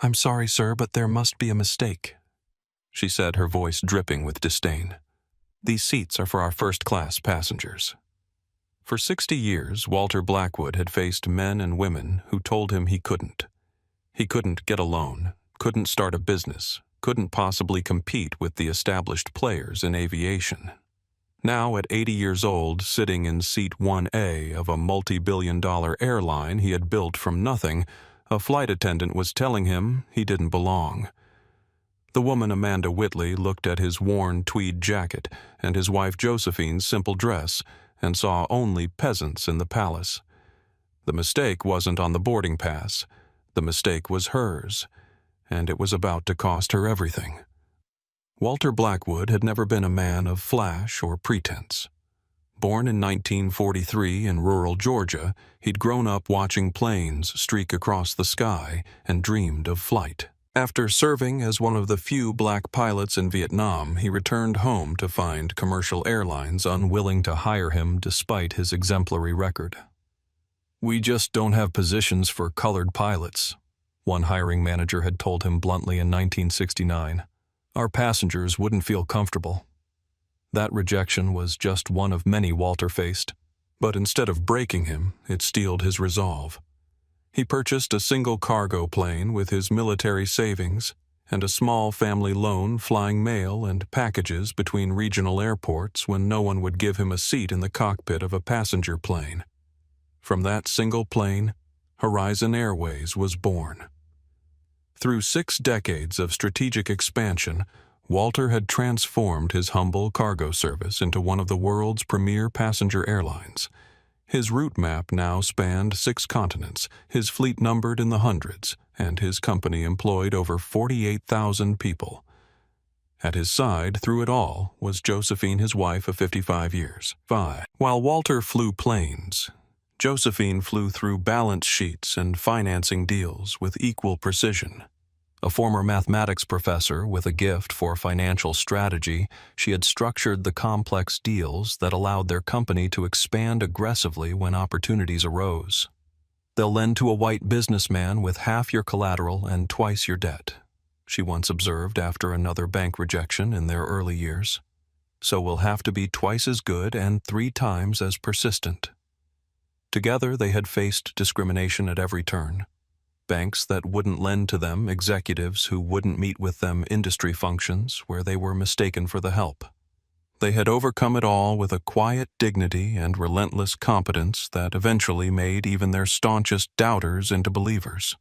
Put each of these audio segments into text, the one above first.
"I'm sorry, sir, but there must be a mistake," she said, her voice dripping with disdain. "These seats are for our first-class passengers." For 60 years, Walter Blackwood had faced men and women who told him he couldn't. He couldn't get a loan, couldn't start a business, couldn't possibly compete with the established players in aviation. Now, at 80 years old, sitting in seat 1A of a multi-billion-dollar airline he had built from nothing, a flight attendant was telling him he didn't belong. The woman Amanda Whitley looked at his worn tweed jacket and his wife Josephine's simple dress and saw only peasants in the palace. The mistake wasn't on the boarding pass. The mistake was hers, and it was about to cost her everything. Walter Blackwood had never been a man of flash or pretense. Born in 1943 in rural Georgia, he'd grown up watching planes streak across the sky and dreamed of flight. After serving as one of the few black pilots in Vietnam, he returned home to find commercial airlines unwilling to hire him despite his exemplary record. "We just don't have positions for colored pilots," one hiring manager had told him bluntly in 1969. "Our passengers wouldn't feel comfortable." That rejection was just one of many Walter faced, but instead of breaking him, it steeled his resolve. He purchased a single cargo plane with his military savings and a small family loan, flying mail and packages between regional airports when no one would give him a seat in the cockpit of a passenger plane. From that single plane, Horizon Airways was born. Through 6 decades of strategic expansion, Walter had transformed his humble cargo service into one of the world's premier passenger airlines. His route map now spanned 6 continents, his fleet numbered in the hundreds, and his company employed over 48,000 people. At his side, through it all, was Josephine, his wife of 55 years. While Walter flew planes, Josephine flew through balance sheets and financing deals with equal precision. A former mathematics professor with a gift for financial strategy, she had structured the complex deals that allowed their company to expand aggressively when opportunities arose. "They'll lend to a white businessman with half your collateral and twice your debt," she once observed after another bank rejection in their early years. "So we'll have to be twice as good and 3 times as persistent." Together they had faced discrimination at every turn. Banks that wouldn't lend to them, executives who wouldn't meet with them, industry functions where they were mistaken for the help. They had overcome it all with a quiet dignity and relentless competence that eventually made even their staunchest doubters into believers.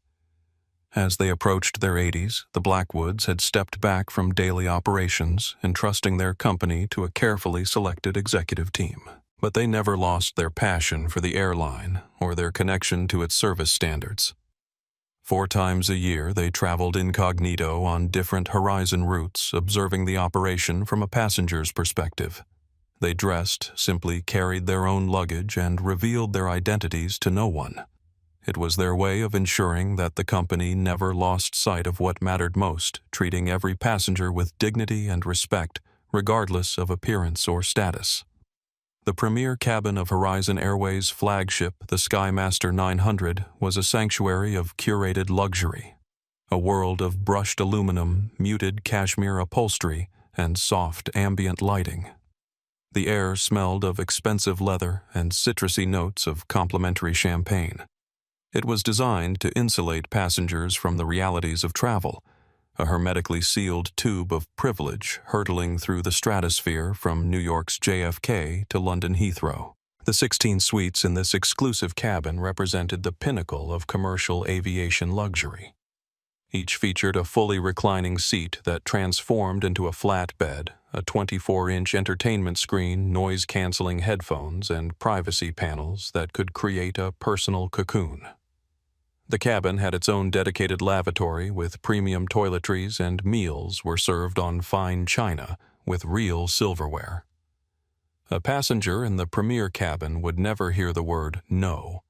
As they approached their 80s, the Blackwoods had stepped back from daily operations, entrusting their company to a carefully selected executive team. But they never lost their passion for the airline or their connection to its service standards. 4 times a year, they traveled incognito on different Horizon routes, observing the operation from a passenger's perspective. They dressed, simply carried their own luggage, and revealed their identities to no one. It was their way of ensuring that the company never lost sight of what mattered most, treating every passenger with dignity and respect, regardless of appearance or status. The premier cabin of Horizon Airways' flagship, the Skymaster 900, was a sanctuary of curated luxury, a world of brushed aluminum, muted cashmere upholstery, and soft ambient lighting. The air smelled of expensive leather and citrusy notes of complimentary champagne. It was designed to insulate passengers from the realities of travel, a hermetically sealed tube of privilege hurtling through the stratosphere from New York's JFK to London Heathrow. The 16 suites in this exclusive cabin represented the pinnacle of commercial aviation luxury. Each featured a fully reclining seat that transformed into a flat bed, a 24-inch entertainment screen, noise-canceling headphones, and privacy panels that could create a personal cocoon. The cabin had its own dedicated lavatory with premium toiletries, and meals were served on fine china with real silverware. A passenger in the premier cabin would never hear the word no.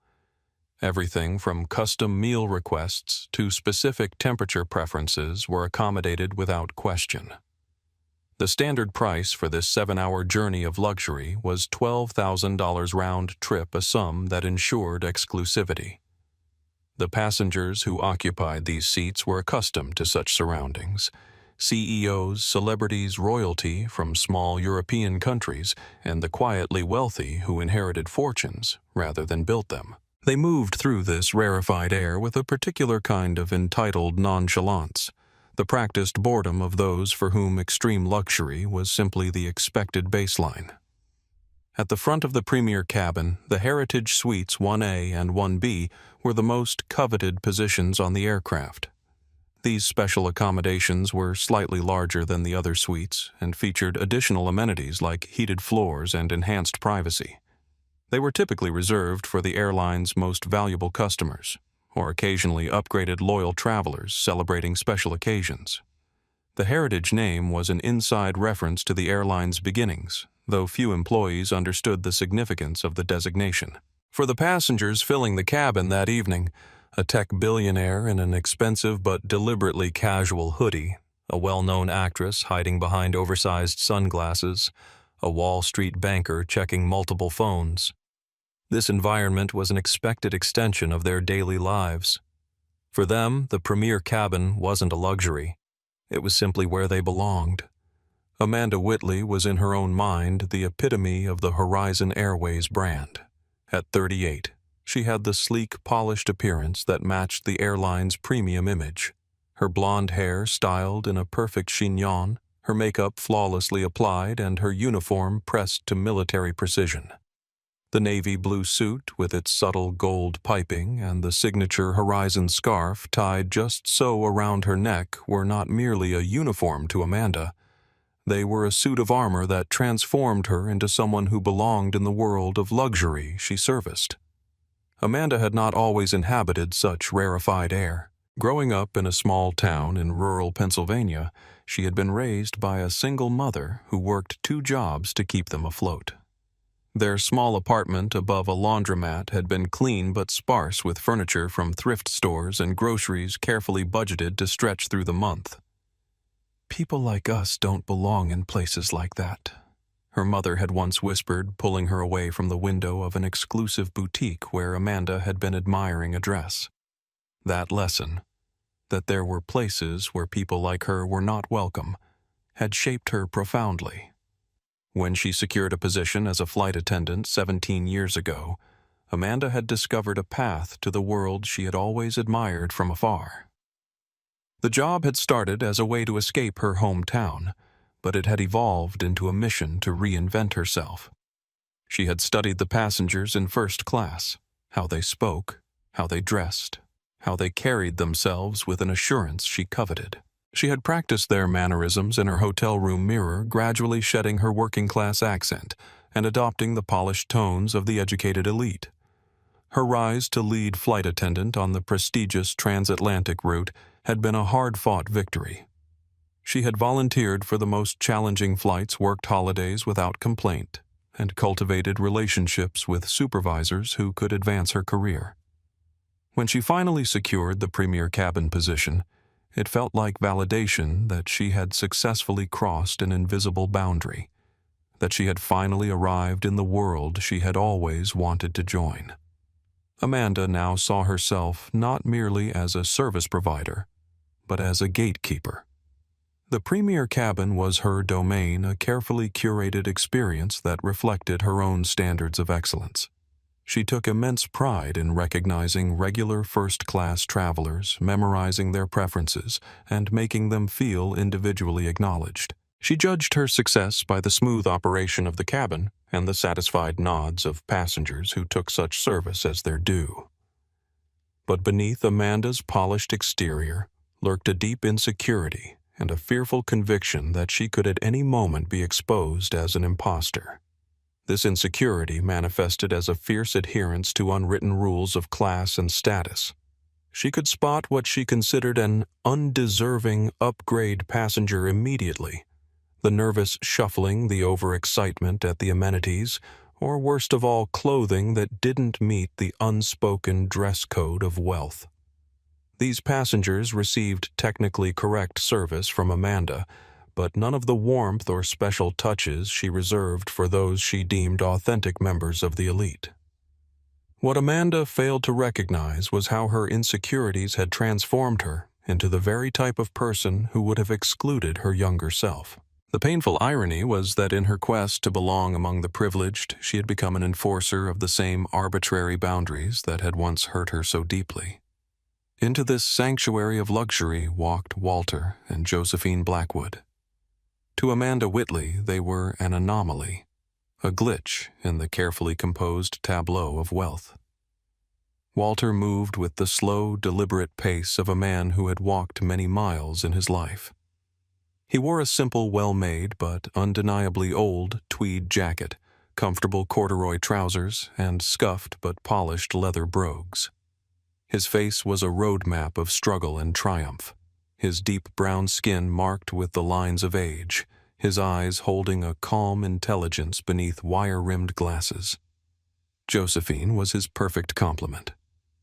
Everything from custom meal requests to specific temperature preferences were accommodated without question. The standard price for this 7-hour journey of luxury was $12,000 round trip, a sum that ensured exclusivity. The passengers who occupied these seats were accustomed to such surroundings. CEOs, celebrities, royalty from small European countries, and the quietly wealthy who inherited fortunes rather than built them. They moved through this rarefied air with a particular kind of entitled nonchalance, the practiced boredom of those for whom extreme luxury was simply the expected baseline. At the front of the premier cabin, the Heritage Suites 1A and 1B were the most coveted positions on the aircraft. These special accommodations were slightly larger than the other suites and featured additional amenities like heated floors and enhanced privacy. They were typically reserved for the airline's most valuable customers, or occasionally upgraded loyal travelers celebrating special occasions. The Heritage name was an inside reference to the airline's beginnings, though few employees understood the significance of the designation. For the passengers filling the cabin that evening, a tech billionaire in an expensive but deliberately casual hoodie, a well-known actress hiding behind oversized sunglasses, a Wall Street banker checking multiple phones. This environment was an expected extension of their daily lives. For them, the premier cabin wasn't a luxury. It was simply where they belonged. Amanda Whitley was in her own mind the epitome of the Horizon Airways brand. At 38, she had the sleek, polished appearance that matched the airline's premium image. Her blonde hair styled in a perfect chignon, her makeup flawlessly applied, and her uniform pressed to military precision. The navy blue suit with its subtle gold piping and the signature Horizon scarf tied just so around her neck were not merely a uniform to Amanda. They were a suit of armor that transformed her into someone who belonged in the world of luxury she serviced. Amanda had not always inhabited such rarefied air. Growing up in a small town in rural Pennsylvania, she had been raised by a single mother who worked 2 jobs to keep them afloat. Their small apartment above a laundromat had been clean but sparse with furniture from thrift stores and groceries carefully budgeted to stretch through the month. "People like us don't belong in places like that," her mother had once whispered, pulling her away from the window of an exclusive boutique where Amanda had been admiring a dress. That lesson, that there were places where people like her were not welcome, had shaped her profoundly. When she secured a position as a flight attendant 17 years ago, Amanda had discovered a path to the world she had always admired from afar. The job had started as a way to escape her hometown, but it had evolved into a mission to reinvent herself. She had studied the passengers in first class, how they spoke, how they dressed, how they carried themselves with an assurance she coveted. She had practiced their mannerisms in her hotel room mirror, gradually shedding her working-class accent and adopting the polished tones of the educated elite. Her rise to lead flight attendant on the prestigious transatlantic route had been a hard-fought victory. She had volunteered for the most challenging flights, worked holidays without complaint, and cultivated relationships with supervisors who could advance her career. When she finally secured the premier cabin position, it felt like validation that she had successfully crossed an invisible boundary, that she had finally arrived in the world she had always wanted to join. Amanda now saw herself not merely as a service provider, but as a gatekeeper. The premier cabin was her domain, a carefully curated experience that reflected her own standards of excellence. She took immense pride in recognizing regular first-class travelers, memorizing their preferences, and making them feel individually acknowledged. She judged her success by the smooth operation of the cabin and the satisfied nods of passengers who took such service as their due. But beneath Amanda's polished exterior lurked a deep insecurity and a fearful conviction that she could at any moment be exposed as an imposter. This insecurity manifested as a fierce adherence to unwritten rules of class and status. She could spot what she considered an undeserving upgrade passenger immediately, the nervous shuffling, the overexcitement at the amenities, or worst of all, clothing that didn't meet the unspoken dress code of wealth. These passengers received technically correct service from Amanda, but none of the warmth or special touches she reserved for those she deemed authentic members of the elite. What Amanda failed to recognize was how her insecurities had transformed her into the very type of person who would have excluded her younger self. The painful irony was that in her quest to belong among the privileged, she had become an enforcer of the same arbitrary boundaries that had once hurt her so deeply. Into this sanctuary of luxury walked Walter and Josephine Blackwood. To Amanda Whitley, they were an anomaly, a glitch in the carefully composed tableau of wealth. Walter moved with the slow, deliberate pace of a man who had walked many miles in his life. He wore a simple, well-made but undeniably old tweed jacket, comfortable corduroy trousers, and scuffed but polished leather brogues. His face was a roadmap of struggle and triumph, his deep brown skin marked with the lines of age, his eyes holding a calm intelligence beneath wire-rimmed glasses. Josephine was his perfect complement.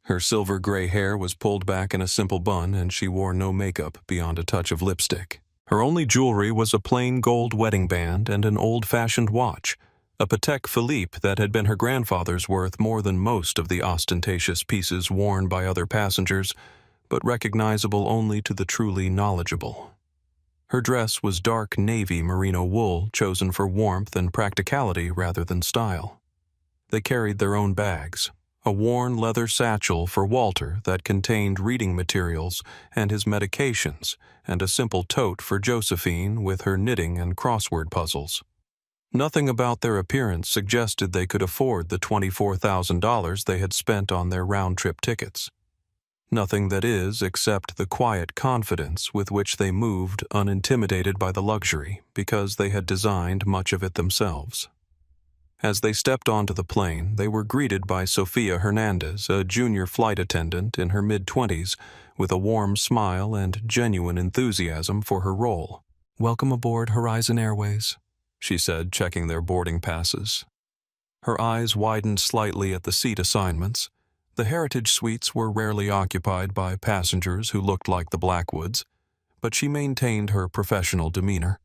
Her silver-gray hair was pulled back in a simple bun, and she wore no makeup beyond a touch of lipstick. Her only jewelry was a plain gold wedding band and an old-fashioned watch, a Patek Philippe that had been her grandfather's worth more than most of the ostentatious pieces worn by other passengers, but recognizable only to the truly knowledgeable. Her dress was dark navy merino wool chosen for warmth and practicality rather than style. They carried their own bags, a worn leather satchel for Walter that contained reading materials and his medications, and a simple tote for Josephine with her knitting and crossword puzzles. Nothing about their appearance suggested they could afford the $24,000 they had spent on their round-trip tickets. Nothing, that is, except the quiet confidence with which they moved, unintimidated by the luxury, because they had designed much of it themselves. As they stepped onto the plane, they were greeted by Sophia Hernandez, a junior flight attendant in her mid-20s, with a warm smile and genuine enthusiasm for her role. "Welcome aboard Horizon Airways," she said, checking their boarding passes. Her eyes widened slightly at the seat assignments. The Heritage Suites were rarely occupied by passengers who looked like the Blackwoods, but she maintained her professional demeanor.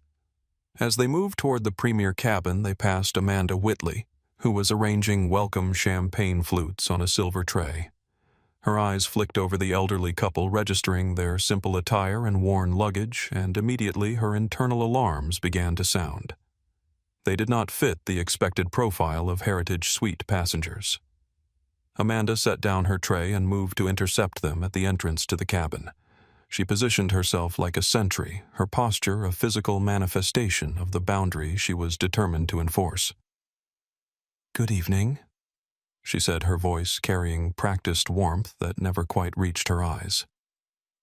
As they moved toward the premier cabin, they passed Amanda Whitley, who was arranging welcome champagne flutes on a silver tray. Her eyes flicked over the elderly couple, registering their simple attire and worn luggage, and immediately her internal alarms began to sound. They did not fit the expected profile of Heritage Suite passengers. Amanda set down her tray and moved to intercept them at the entrance to the cabin. She positioned herself like a sentry, her posture a physical manifestation of the boundary she was determined to enforce. "Good evening," she said, her voice carrying practiced warmth that never quite reached her eyes.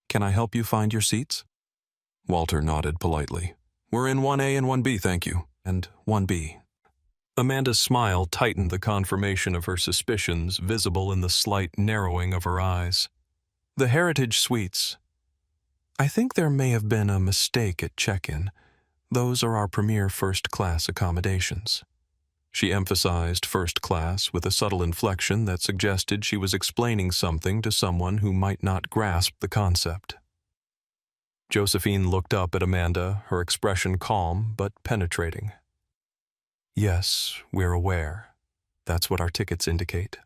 "Can I help you find your seats?" Walter nodded politely. "We're in 1A and 1B, thank you, and 1B. Amanda's smile tightened, the confirmation of her suspicions visible in the slight narrowing of her eyes. "The Heritage Suites. I think there may have been a mistake at check-in. Those are our premier first-class accommodations." She emphasized first class with a subtle inflection that suggested she was explaining something to someone who might not grasp the concept. Josephine looked up at Amanda, her expression calm but penetrating. "Yes, we're aware. That's what our tickets indicate."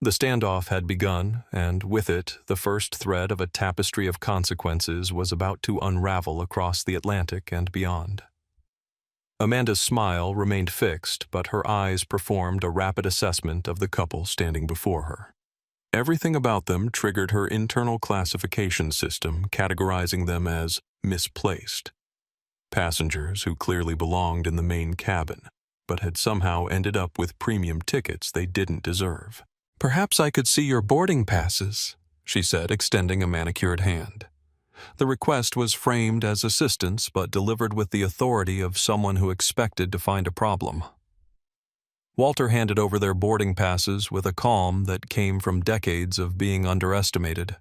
The standoff had begun, and with it, the first thread of a tapestry of consequences was about to unravel across the Atlantic and beyond. Amanda's smile remained fixed, but her eyes performed a rapid assessment of the couple standing before her. Everything about them triggered her internal classification system, categorizing them as misplaced. Passengers who clearly belonged in the main cabin, but had somehow ended up with premium tickets they didn't deserve. "Perhaps I could see your boarding passes," she said, extending a manicured hand. The request was framed as assistance, but delivered with the authority of someone who expected to find a problem. Walter handed over their boarding passes with a calm that came from decades of being underestimated.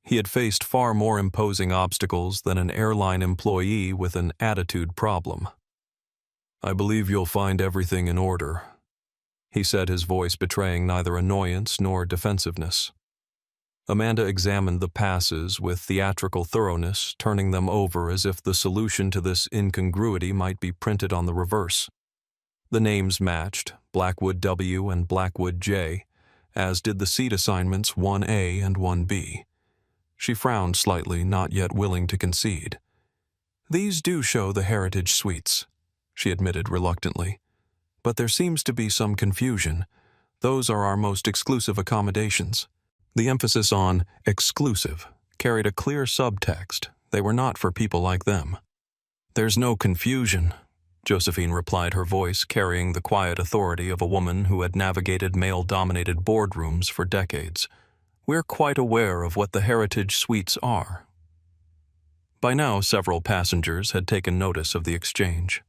He had faced far more imposing obstacles than an airline employee with an attitude problem. "I believe you'll find everything in order," he said, his voice betraying neither annoyance nor defensiveness. Amanda examined the passes with theatrical thoroughness, turning them over as if the solution to this incongruity might be printed on the reverse. The names matched, Blackwood W and Blackwood J, as did the seat assignments 1A and 1B. She frowned slightly, not yet willing to concede. "These do show the heritage suites," she admitted reluctantly. "But there seems to be some confusion. Those are our most exclusive accommodations." The emphasis on exclusive carried a clear subtext. They were not for people like them. "There's no confusion," Josephine replied, her voice carrying the quiet authority of a woman who had navigated male-dominated boardrooms for decades. "We're quite aware of what the heritage suites are." By now, several passengers had taken notice of the exchange.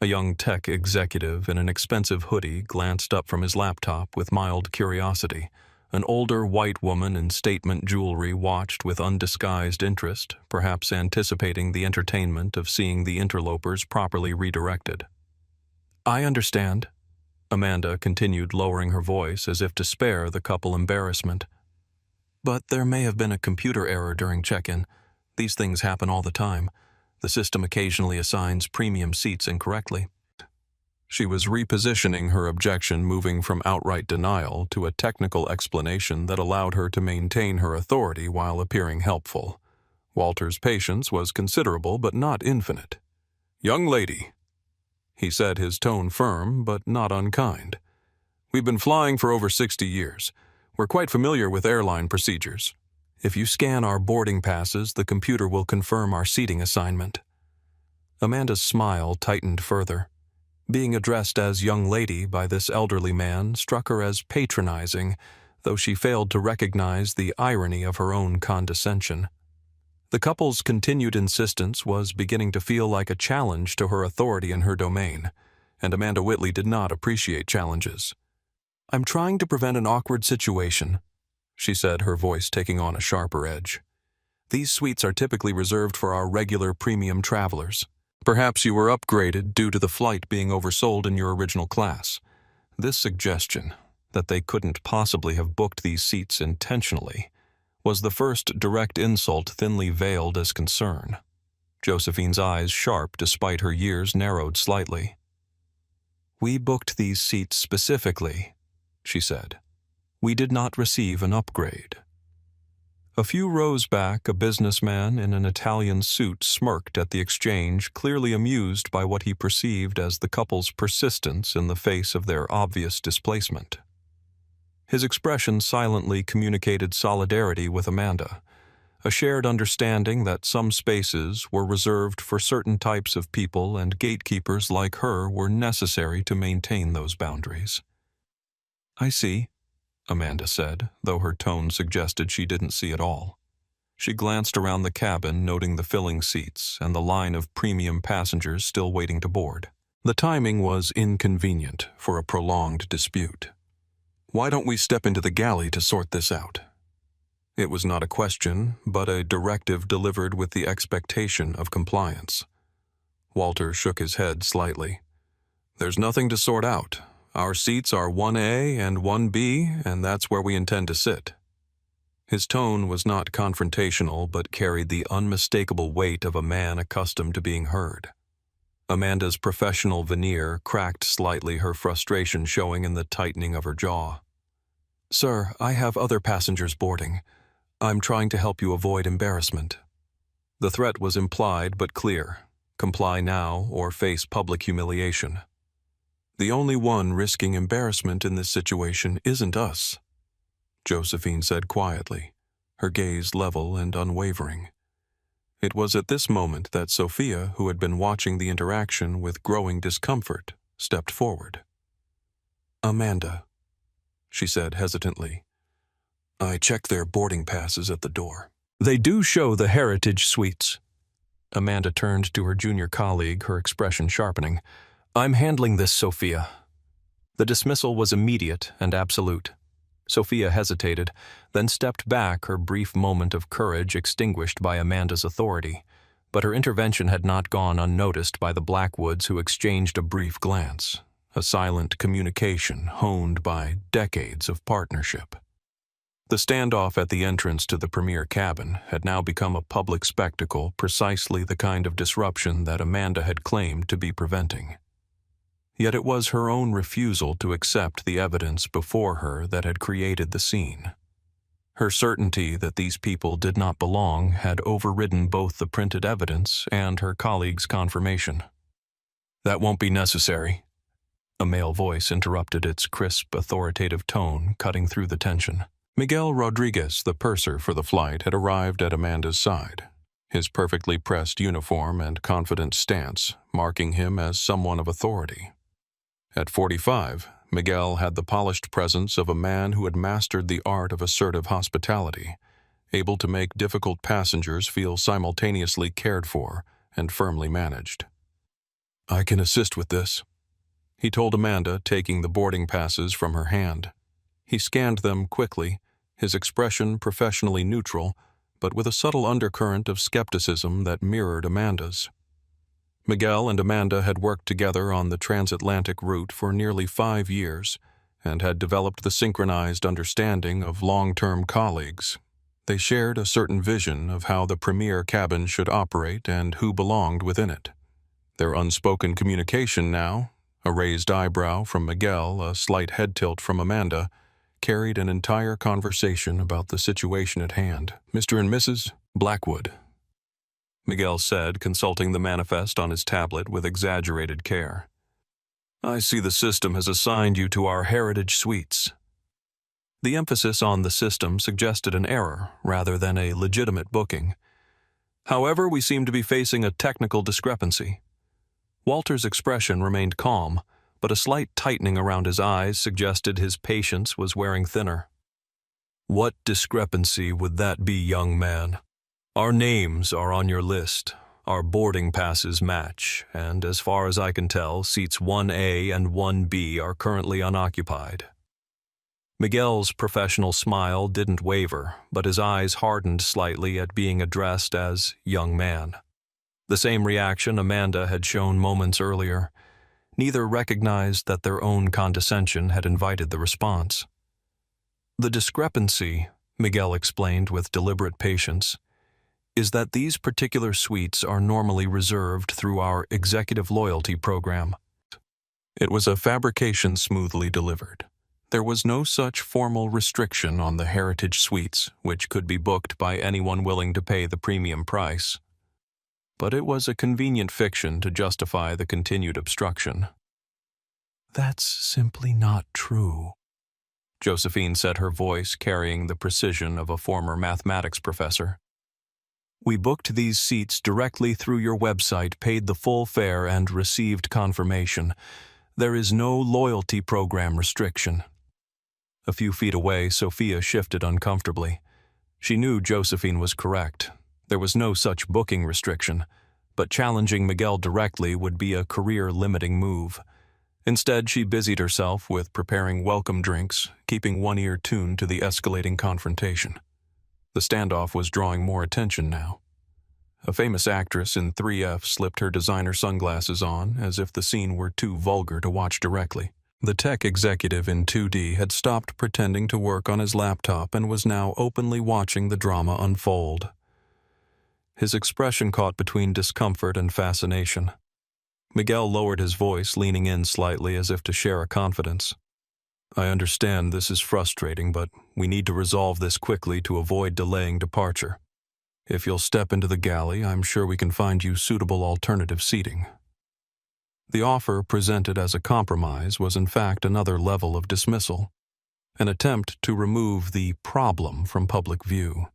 A young tech executive in an expensive hoodie glanced up from his laptop with mild curiosity. An older white woman in statement jewelry watched with undisguised interest, perhaps anticipating the entertainment of seeing the interlopers properly redirected. "I understand," Amanda continued, lowering her voice as if to spare the couple embarrassment. "But there may have been a computer error during check-in. These things happen all the time. The system occasionally assigns premium seats incorrectly." She was repositioning her objection, moving from outright denial to a technical explanation that allowed her to maintain her authority while appearing helpful. Walter's patience was considerable but not infinite. "Young lady," he said, his tone firm but not unkind. "We've been flying for over 60 years. We're quite familiar with airline procedures. If you scan our boarding passes, the computer will confirm our seating assignment." Amanda's smile tightened further. Being addressed as young lady by this elderly man struck her as patronizing, though she failed to recognize the irony of her own condescension. The couple's continued insistence was beginning to feel like a challenge to her authority in her domain, and Amanda Whitley did not appreciate challenges. "I'm trying to prevent an awkward situation," she said, her voice taking on a sharper edge. "These suites are typically reserved for our regular premium travelers. Perhaps you were upgraded due to the flight being oversold in your original class. This suggestion, that they couldn't possibly have booked these seats intentionally, was the first direct insult thinly veiled as concern. Josephine's eyes, sharp despite her years, narrowed slightly. "We booked these seats specifically," she said. "We did not receive an upgrade." A few rows back, a businessman in an Italian suit smirked at the exchange, clearly amused by what he perceived as the couple's persistence in the face of their obvious displacement. His expression silently communicated solidarity with Amanda, a shared understanding that some spaces were reserved for certain types of people and gatekeepers like her were necessary to maintain those boundaries. "I see," Amanda said, though her tone suggested she didn't see at all. She glanced around the cabin, noting the filling seats and the line of premium passengers still waiting to board. The timing was inconvenient for a prolonged dispute. "Why don't we step into the galley to sort this out?" It was not a question, but a directive delivered with the expectation of compliance. Walter shook his head slightly. "There's nothing to sort out. Our seats are 1A and 1B, and that's where we intend to sit." His tone was not confrontational, but carried the unmistakable weight of a man accustomed to being heard. Amanda's professional veneer cracked slightly, her frustration showing in the tightening of her jaw. "Sir, I have other passengers boarding. I'm trying to help you avoid embarrassment." The threat was implied but clear. Comply now or face public humiliation. "The only one risking embarrassment in this situation isn't us," Josephine said quietly, her gaze level and unwavering. It was at this moment that Sophia, who had been watching the interaction with growing discomfort, stepped forward. "Amanda," she said hesitantly. "I checked their boarding passes at the door. They do show the heritage suites." Amanda turned to her junior colleague, her expression sharpening. "I'm handling this, Sophia." The dismissal was immediate and absolute. Sophia hesitated, then stepped back, her brief moment of courage extinguished by Amanda's authority. But her intervention had not gone unnoticed by the Blackwoods, who exchanged a brief glance, a silent communication honed by decades of partnership. The standoff at the entrance to the premier cabin had now become a public spectacle, precisely the kind of disruption that Amanda had claimed to be preventing. Yet it was her own refusal to accept the evidence before her that had created the scene. Her certainty that these people did not belong had overridden both the printed evidence and her colleague's confirmation. "That won't be necessary," a male voice interrupted, its crisp, authoritative tone cutting through the tension. Miguel Rodriguez, the purser for the flight, had arrived at Amanda's side, his perfectly pressed uniform and confident stance marking him as someone of authority. At 45, Miguel had the polished presence of a man who had mastered the art of assertive hospitality, able to make difficult passengers feel simultaneously cared for and firmly managed. "I can assist with this," he told Amanda, taking the boarding passes from her hand. He scanned them quickly, his expression professionally neutral, but with a subtle undercurrent of skepticism that mirrored Amanda's. Miguel and Amanda had worked together on the transatlantic route for nearly 5 years and had developed the synchronized understanding of long-term colleagues. They shared a certain vision of how the premier cabin should operate and who belonged within it. Their unspoken communication now, a raised eyebrow from Miguel, a slight head tilt from Amanda, carried an entire conversation about the situation at hand. "Mr. and Mrs. Blackwood," Miguel said, consulting the manifest on his tablet with exaggerated care. "I see the system has assigned you to our Heritage Suites." The emphasis on the system suggested an error rather than a legitimate booking. "However, we seem to be facing a technical discrepancy." Walter's expression remained calm, but a slight tightening around his eyes suggested his patience was wearing thinner. "What discrepancy would that be, young man? Our names are on your list, our boarding passes match, and as far as I can tell, seats 1A and 1B are currently unoccupied." Miguel's professional smile didn't waver, but his eyes hardened slightly at being addressed as young man. The same reaction Amanda had shown moments earlier. Neither recognized that their own condescension had invited the response. "The discrepancy," Miguel explained with deliberate patience, "is that these particular suites are normally reserved through our executive loyalty program." It was a fabrication smoothly delivered. There was no such formal restriction on the Heritage Suites, which could be booked by anyone willing to pay the premium price. But it was a convenient fiction to justify the continued obstruction. "That's simply not true," Josephine said, her voice carrying the precision of a former mathematics professor. "We booked these seats directly through your website, paid the full fare, and received confirmation. There is no loyalty program restriction." A few feet away, Sophia shifted uncomfortably. She knew Josephine was correct. There was no such booking restriction, but challenging Miguel directly would be a career-limiting move. Instead, she busied herself with preparing welcome drinks, keeping one ear tuned to the escalating confrontation. The standoff was drawing more attention now. A famous actress in 3F slipped her designer sunglasses on, as if the scene were too vulgar to watch directly. The tech executive in 2D had stopped pretending to work on his laptop and was now openly watching the drama unfold. His expression caught between discomfort and fascination. Miguel lowered his voice, leaning in slightly as if to share a confidence. "I understand this is frustrating, but we need to resolve this quickly to avoid delaying departure. If you'll step into the galley, I'm sure we can find you suitable alternative seating." The offer presented as a compromise was in fact another level of dismissal, an attempt to remove the problem from public view.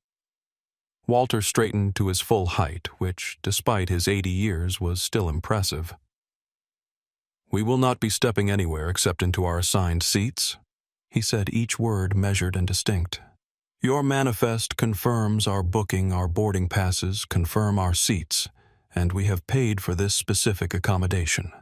Walter straightened to his full height, which, despite his 80 years, was still impressive. "We will not be stepping anywhere except into our assigned seats," he said, each word measured and distinct. "Your manifest confirms our booking, our boarding passes confirm our seats, and we have paid for this specific accommodation."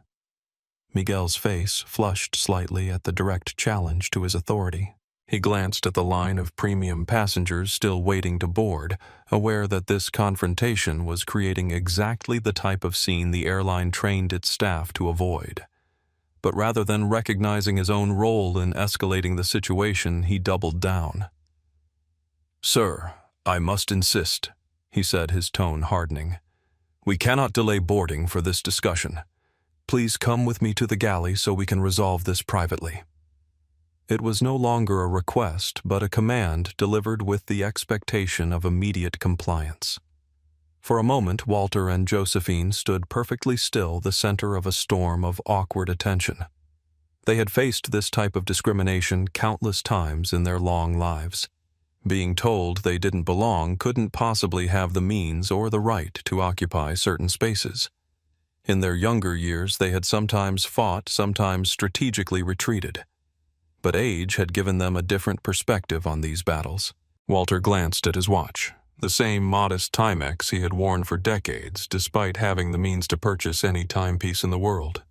Miguel's face flushed slightly at the direct challenge to his authority. He glanced at the line of premium passengers still waiting to board, aware that this confrontation was creating exactly the type of scene the airline trained its staff to avoid. But rather than recognizing his own role in escalating the situation, he doubled down. "Sir, I must insist," he said, his tone hardening. "We cannot delay boarding for this discussion. Please come with me to the galley so we can resolve this privately." It was no longer a request, but a command delivered with the expectation of immediate compliance. For a moment, Walter and Josephine stood perfectly still, the center of a storm of awkward attention. They had faced this type of discrimination countless times in their long lives. Being told they didn't belong couldn't possibly have the means or the right to occupy certain spaces. In their younger years, they had sometimes fought, sometimes strategically retreated. But age had given them a different perspective on these battles. Walter glanced at his watch, the same modest Timex he had worn for decades, despite having the means to purchase any timepiece in the world.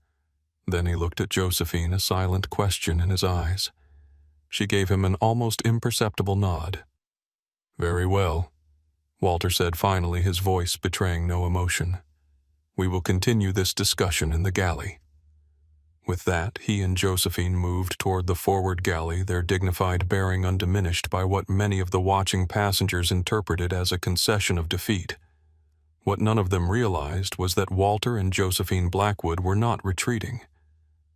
Then he looked at Josephine, a silent question in his eyes. She gave him an almost imperceptible nod. "Very well," Walter said finally, his voice betraying no emotion. "We will continue this discussion in the galley." With that, he and Josephine moved toward the forward galley, their dignified bearing undiminished by what many of the watching passengers interpreted as a concession of defeat. What none of them realized was that Walter and Josephine Blackwood were not retreating.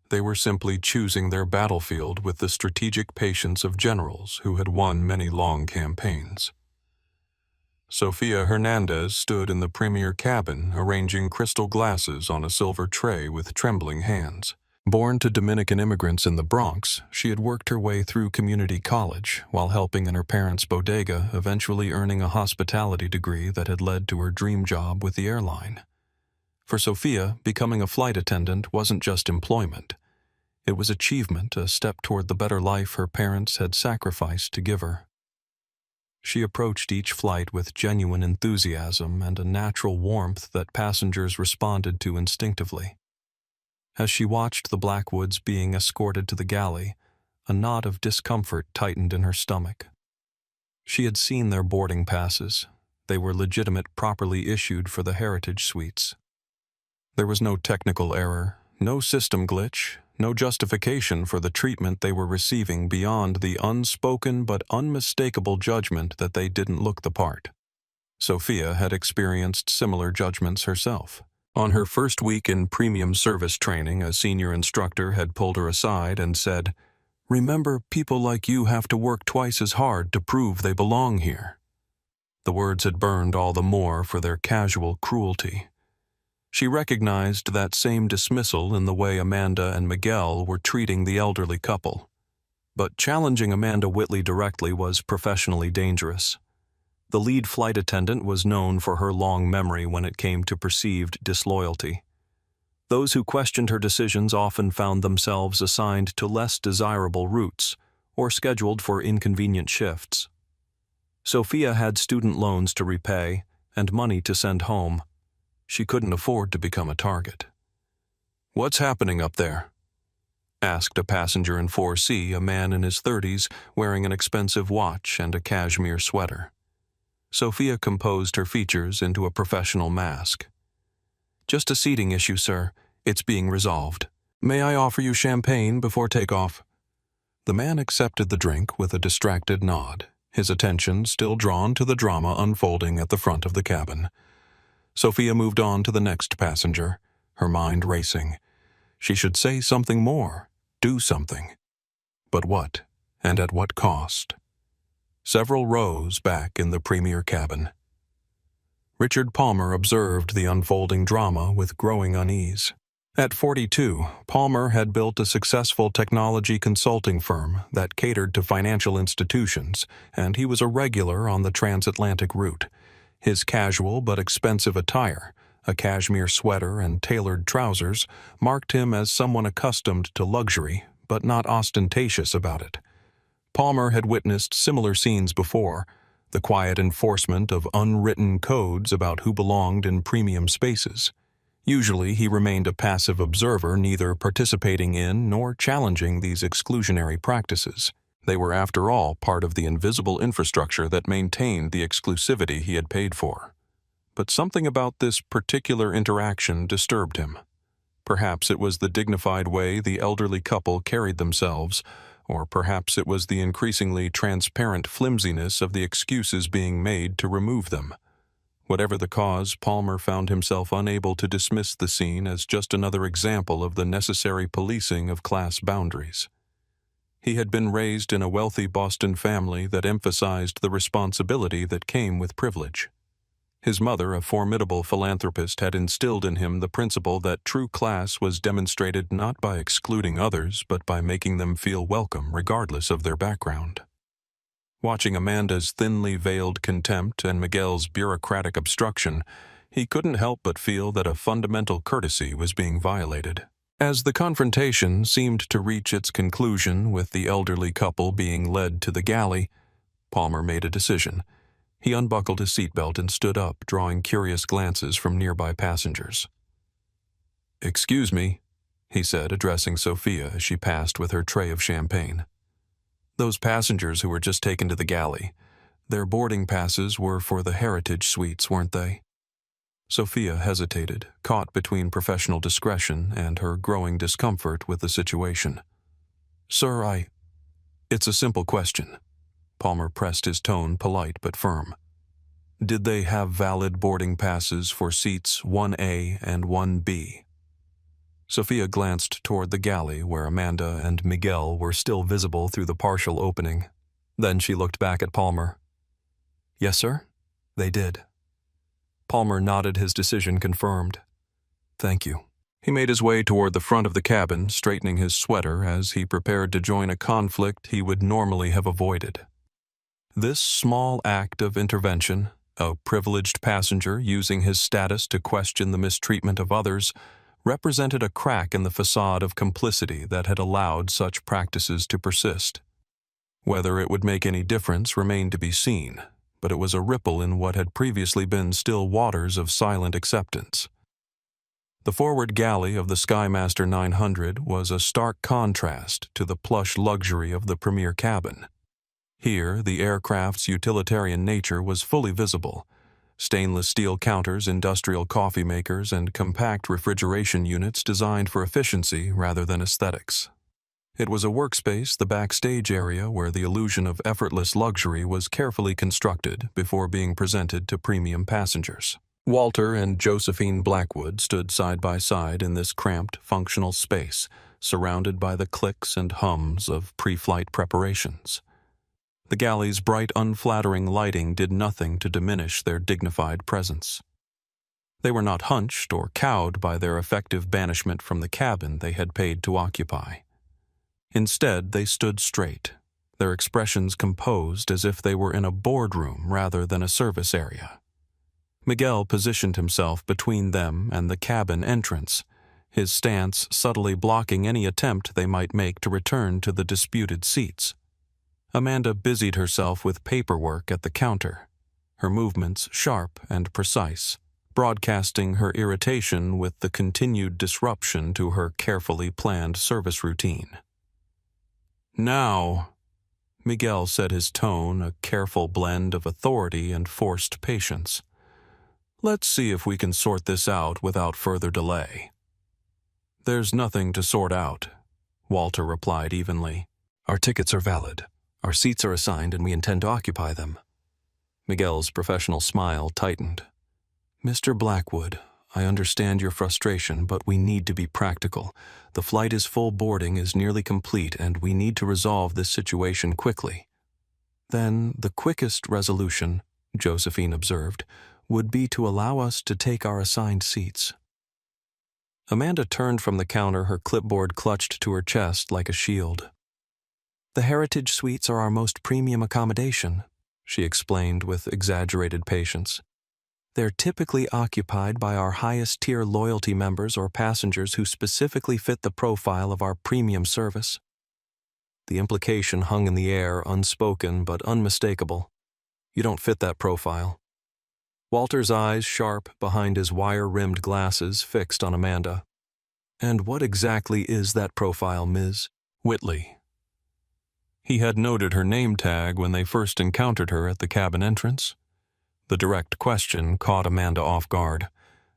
They were simply choosing their battlefield with the strategic patience of generals who had won many long campaigns. Sofia Hernandez stood in the premier cabin, arranging crystal glasses on a silver tray with trembling hands. Born to Dominican immigrants in the Bronx, she had worked her way through community college while helping in her parents' bodega, eventually earning a hospitality degree that had led to her dream job with the airline. For Sofia, becoming a flight attendant wasn't just employment. It was achievement, a step toward the better life her parents had sacrificed to give her. She approached each flight with genuine enthusiasm and a natural warmth that passengers responded to instinctively. As she watched the Blackwoods being escorted to the galley, a knot of discomfort tightened in her stomach. She had seen their boarding passes. They were legitimate, properly issued for the heritage suites. There was no technical error, no system glitch, no justification for the treatment they were receiving beyond the unspoken but unmistakable judgment that they didn't look the part. Sofia had experienced similar judgments herself. On her first week in premium service training, a senior instructor had pulled her aside and said, "Remember, people like you have to work twice as hard to prove they belong here." The words had burned all the more for their casual cruelty. She recognized that same dismissal in the way Amanda and Miguel were treating the elderly couple. But challenging Amanda Whitley directly was professionally dangerous. The lead flight attendant was known for her long memory when it came to perceived disloyalty. Those who questioned her decisions often found themselves assigned to less desirable routes or scheduled for inconvenient shifts. Sofia had student loans to repay and money to send home. She couldn't afford to become a target. "What's happening up there?" asked a passenger in 4C, a man in his 30s wearing an expensive watch and a cashmere sweater. Sofia composed her features into a professional mask. "Just a seating issue, sir. It's being resolved. May I offer you champagne before takeoff?" The man accepted the drink with a distracted nod, his attention still drawn to the drama unfolding at the front of the cabin. Sofia moved on to the next passenger, her mind racing. She should say something more, do something. But what, and at what cost? Several rows back in the premier cabin. Richard Palmer observed the unfolding drama with growing unease. At 42, Palmer had built a successful technology consulting firm that catered to financial institutions, and he was a regular on the transatlantic route. His casual but expensive attire, a cashmere sweater and tailored trousers, marked him as someone accustomed to luxury, but not ostentatious about it. Palmer had witnessed similar scenes before, the quiet enforcement of unwritten codes about who belonged in premium spaces. Usually he remained a passive observer, neither participating in nor challenging these exclusionary practices. They were, after all, part of the invisible infrastructure that maintained the exclusivity he had paid for. But something about this particular interaction disturbed him. Perhaps it was the dignified way the elderly couple carried themselves, or perhaps it was the increasingly transparent flimsiness of the excuses being made to remove them. Whatever the cause, Palmer found himself unable to dismiss the scene as just another example of the necessary policing of class boundaries. He had been raised in a wealthy Boston family that emphasized the responsibility that came with privilege. His mother, a formidable philanthropist, had instilled in him the principle that true class was demonstrated not by excluding others, but by making them feel welcome regardless of their background. Watching Amanda's thinly veiled contempt and Miguel's bureaucratic obstruction, he couldn't help but feel that a fundamental courtesy was being violated. As the confrontation seemed to reach its conclusion with the elderly couple being led to the galley, Palmer made a decision. He unbuckled his seatbelt and stood up, drawing curious glances from nearby passengers. "Excuse me," he said, addressing Sophia as she passed with her tray of champagne. "Those passengers who were just taken to the galley, their boarding passes were for the Heritage Suites, weren't they?" Sophia hesitated, caught between professional discretion and her growing discomfort with the situation. "Sir, It's a simple question." Palmer pressed his tone polite but firm. "Did they have valid boarding passes for seats 1A and 1B? Sophia glanced toward the galley where Amanda and Miguel were still visible through the partial opening. Then she looked back at Palmer. "Yes, sir, they did." Palmer nodded, his decision confirmed. "Thank you." He made his way toward the front of the cabin, straightening his sweater as he prepared to join a conflict he would normally have avoided. This small act of intervention, a privileged passenger using his status to question the mistreatment of others, represented a crack in the facade of complicity that had allowed such practices to persist. Whether it would make any difference remained to be seen, but it was a ripple in what had previously been still waters of silent acceptance. The forward galley of the Skymaster 900 was a stark contrast to the plush luxury of the premier cabin. Here, the aircraft's utilitarian nature was fully visible. Stainless steel counters, industrial coffee makers, and compact refrigeration units designed for efficiency rather than aesthetics. It was a workspace, the backstage area, where the illusion of effortless luxury was carefully constructed before being presented to premium passengers. Walter and Josephine Blackwood stood side by side in this cramped, functional space, surrounded by the clicks and hums of pre-flight preparations. The galley's bright, unflattering lighting did nothing to diminish their dignified presence. They were not hunched or cowed by their effective banishment from the cabin they had paid to occupy. Instead, they stood straight, their expressions composed as if they were in a boardroom rather than a service area. Miguel positioned himself between them and the cabin entrance, his stance subtly blocking any attempt they might make to return to the disputed seats. Amanda busied herself with paperwork at the counter, her movements sharp and precise, broadcasting her irritation with the continued disruption to her carefully planned service routine. "Now," Miguel said, his tone a careful blend of authority and forced patience, "let's see if we can sort this out without further delay." "There's nothing to sort out," Walter replied evenly. "Our tickets are valid. Our seats are assigned and we intend to occupy them." Miguel's professional smile tightened. "Mr. Blackwood, I understand your frustration, but we need to be practical. The flight is full, boarding is nearly complete, and we need to resolve this situation quickly." "Then the quickest resolution," Josephine observed, "would be to allow us to take our assigned seats." Amanda turned from the counter, her clipboard clutched to her chest like a shield. "The Heritage Suites are our most premium accommodation," she explained with exaggerated patience. "They're typically occupied by our highest-tier loyalty members or passengers who specifically fit the profile of our premium service." The implication hung in the air, unspoken but unmistakable. "You don't fit that profile." Walter's eyes, sharp behind his wire-rimmed glasses, fixed on Amanda. "And what exactly is that profile, Ms. Whitley?" He had noted her name tag when they first encountered her at the cabin entrance. The direct question caught Amanda off guard.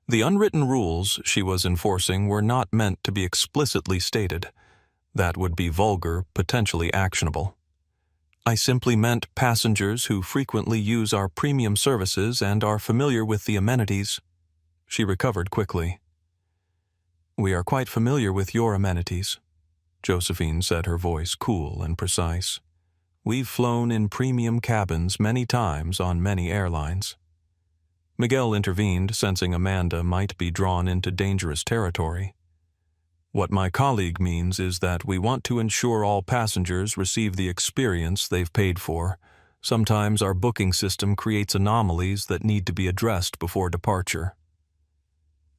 The unwritten rules she was enforcing were not meant to be explicitly stated. That would be vulgar, potentially actionable. I simply meant passengers who frequently use our premium services and are familiar with the amenities. She recovered quickly. We are quite familiar with your amenities, Josephine said, her voice cool and precise. We've flown in premium cabins many times on many airlines. Miguel intervened, sensing Amanda might be drawn into dangerous territory. What my colleague means is that we want to ensure all passengers receive the experience they've paid for. Sometimes our booking system creates anomalies that need to be addressed before departure.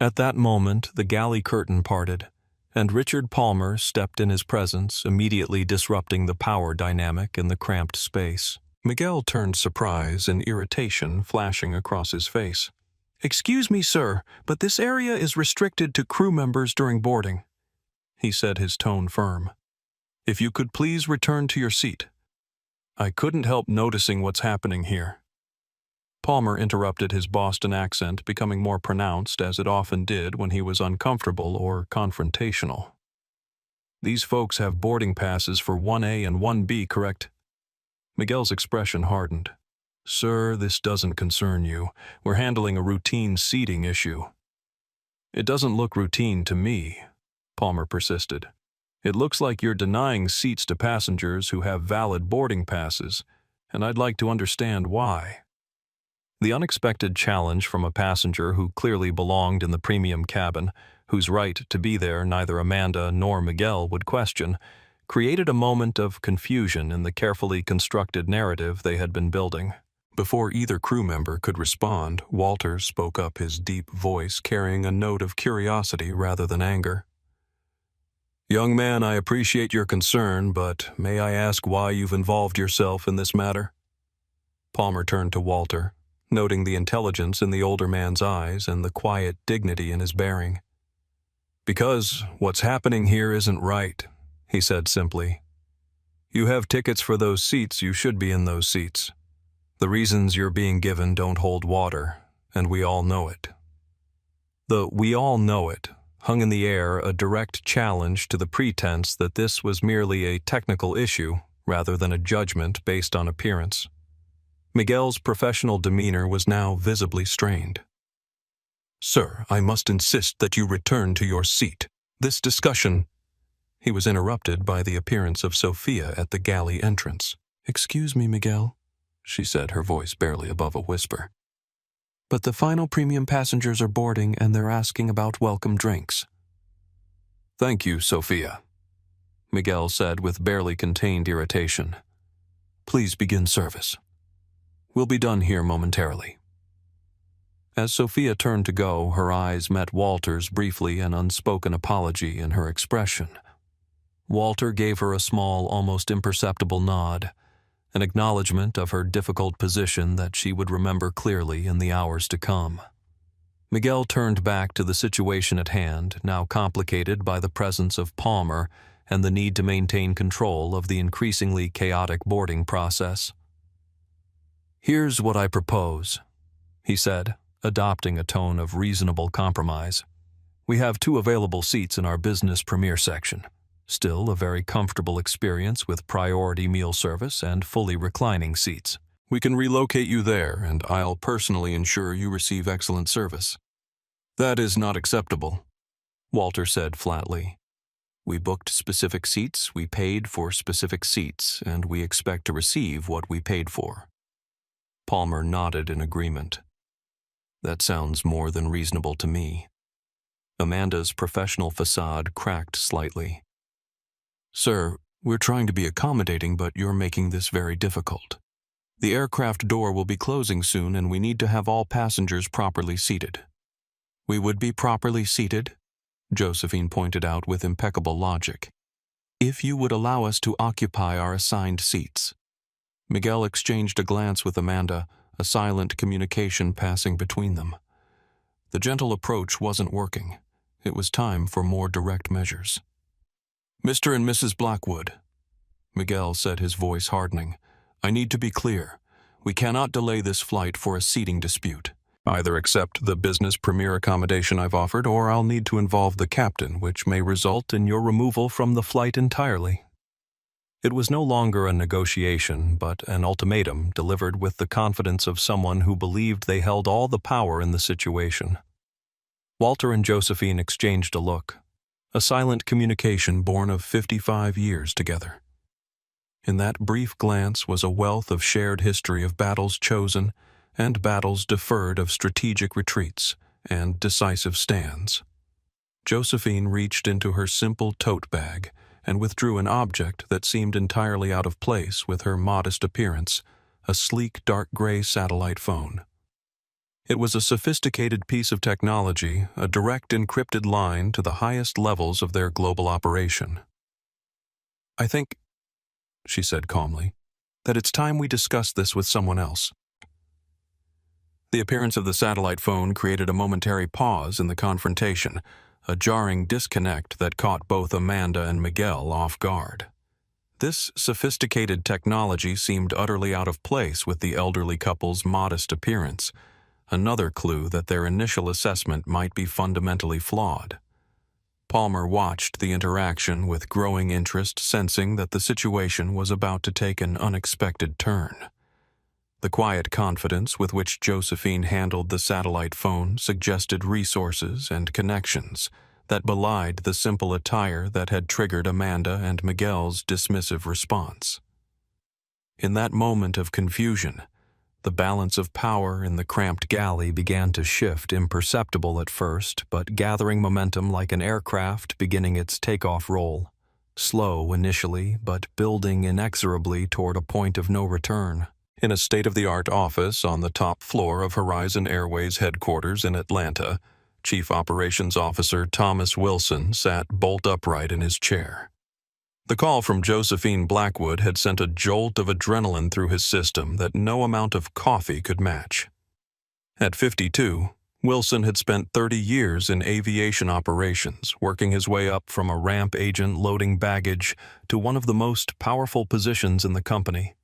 At that moment, the galley curtain parted, and Richard Palmer stepped in his presence, immediately disrupting the power dynamic in the cramped space. Miguel turned surprise and irritation flashing across his face. "Excuse me, sir, but this area is restricted to crew members during boarding," he said, his tone firm. "If you could please return to your seat." "I couldn't help noticing what's happening here." Palmer interrupted, his Boston accent becoming more pronounced, as it often did when he was uncomfortable or confrontational. "These folks have boarding passes for 1A and 1B, correct?" Miguel's expression hardened. "Sir, this doesn't concern you. We're handling a routine seating issue." "It doesn't look routine to me," Palmer persisted. "It looks like you're denying seats to passengers who have valid boarding passes, and I'd like to understand why." The unexpected challenge from a passenger who clearly belonged in the premium cabin, whose right to be there neither Amanda nor Miguel would question, created a moment of confusion in the carefully constructed narrative they had been building. Before either crew member could respond, Walter spoke up, his deep voice carrying a note of curiosity rather than anger. "Young man, I appreciate your concern, but may I ask why you've involved yourself in this matter?" Palmer turned to Walter, noting the intelligence in the older man's eyes and the quiet dignity in his bearing. "Because what's happening here isn't right," he said simply. "You have tickets for those seats, you should be in those seats. The reasons you're being given don't hold water, and we all know it." The "we all know it" hung in the air, a direct challenge to the pretense that this was merely a technical issue rather than a judgment based on appearance. Miguel's professional demeanor was now visibly strained. "Sir, I must insist that you return to your seat. This discussion—" He was interrupted by the appearance of Sophia at the galley entrance. "Excuse me, Miguel," she said, her voice barely above a whisper. "But the final premium passengers are boarding and they're asking about welcome drinks." "Thank you, Sophia," Miguel said with barely contained irritation. "Please begin service. We'll be done here momentarily." As Sophia turned to go, her eyes met Walter's, briefly, an unspoken apology in her expression. Walter gave her a small, almost imperceptible nod, an acknowledgement of her difficult position that she would remember clearly in the hours to come. Miguel turned back to the situation at hand, now complicated by the presence of Palmer and the need to maintain control of the increasingly chaotic boarding process. "Here's what I propose," he said, adopting a tone of reasonable compromise. "We have 2 available seats in our business premier section. Still a very comfortable experience with priority meal service and fully reclining seats. We can relocate you there, and I'll personally ensure you receive excellent service." "That is not acceptable," Walter said flatly. "We booked specific seats, we paid for specific seats, and we expect to receive what we paid for." Palmer nodded in agreement. "That sounds more than reasonable to me." Amanda's professional facade cracked slightly. "Sir, we're trying to be accommodating, but you're making this very difficult. The aircraft door will be closing soon, and we need to have all passengers properly seated." "We would be properly seated," Josephine pointed out with impeccable logic, "if you would allow us to occupy our assigned seats." Miguel exchanged a glance with Amanda, a silent communication passing between them. The gentle approach wasn't working. It was time for more direct measures. "Mr. and Mrs. Blackwood," Miguel said, his voice hardening, "I need to be clear. We cannot delay this flight for a seating dispute. Either accept the business premier accommodation I've offered, or I'll need to involve the captain, which may result in your removal from the flight entirely." It was no longer a negotiation, but an ultimatum delivered with the confidence of someone who believed they held all the power in the situation. Walter and Josephine exchanged a look, a silent communication born of 55 years together. In that brief glance was a wealth of shared history of battles chosen and battles deferred, of strategic retreats and decisive stands. Josephine reached into her simple tote bag and withdrew an object that seemed entirely out of place with her modest appearance, a sleek dark gray satellite phone. It was a sophisticated piece of technology, a direct encrypted line to the highest levels of their global operation. "I think," she said calmly, "that it's time we discuss this with someone else." The appearance of the satellite phone created a momentary pause in the confrontation, a jarring disconnect that caught both Amanda and Miguel off guard. This sophisticated technology seemed utterly out of place with the elderly couple's modest appearance, another clue that their initial assessment might be fundamentally flawed. Palmer watched the interaction with growing interest, sensing that the situation was about to take an unexpected turn. The quiet confidence with which Josephine handled the satellite phone suggested resources and connections that belied the simple attire that had triggered Amanda and Miguel's dismissive response. In that moment of confusion, the balance of power in the cramped galley began to shift, imperceptible at first, but gathering momentum like an aircraft beginning its takeoff roll, slow initially, but building inexorably toward a point of no return. In a state-of-the-art office on the top floor of Horizon Airways headquarters in Atlanta, Chief Operations Officer Thomas Wilson sat bolt upright in his chair. The call from Josephine Blackwood had sent a jolt of adrenaline through his system that no amount of coffee could match. At 52, Wilson had spent 30 years in aviation operations, working his way up from a ramp agent loading baggage to one of the most powerful positions in the company.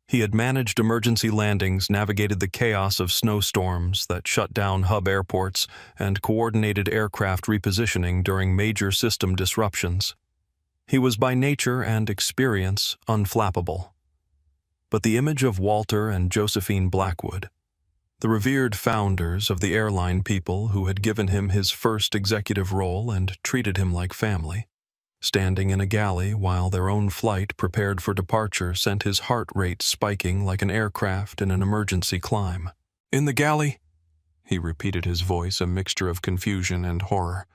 He had managed emergency landings, navigated the chaos of snowstorms that shut down hub airports, and coordinated aircraft repositioning during major system disruptions. He was by nature and experience unflappable. But the image of Walter and Josephine Blackwood, the revered founders of the airline people who had given him his first executive role and treated him like family, standing in a galley while their own flight prepared for departure, sent his heart rate spiking like an aircraft in an emergency climb. "In the galley?" He repeated, his voice a mixture of confusion and horror.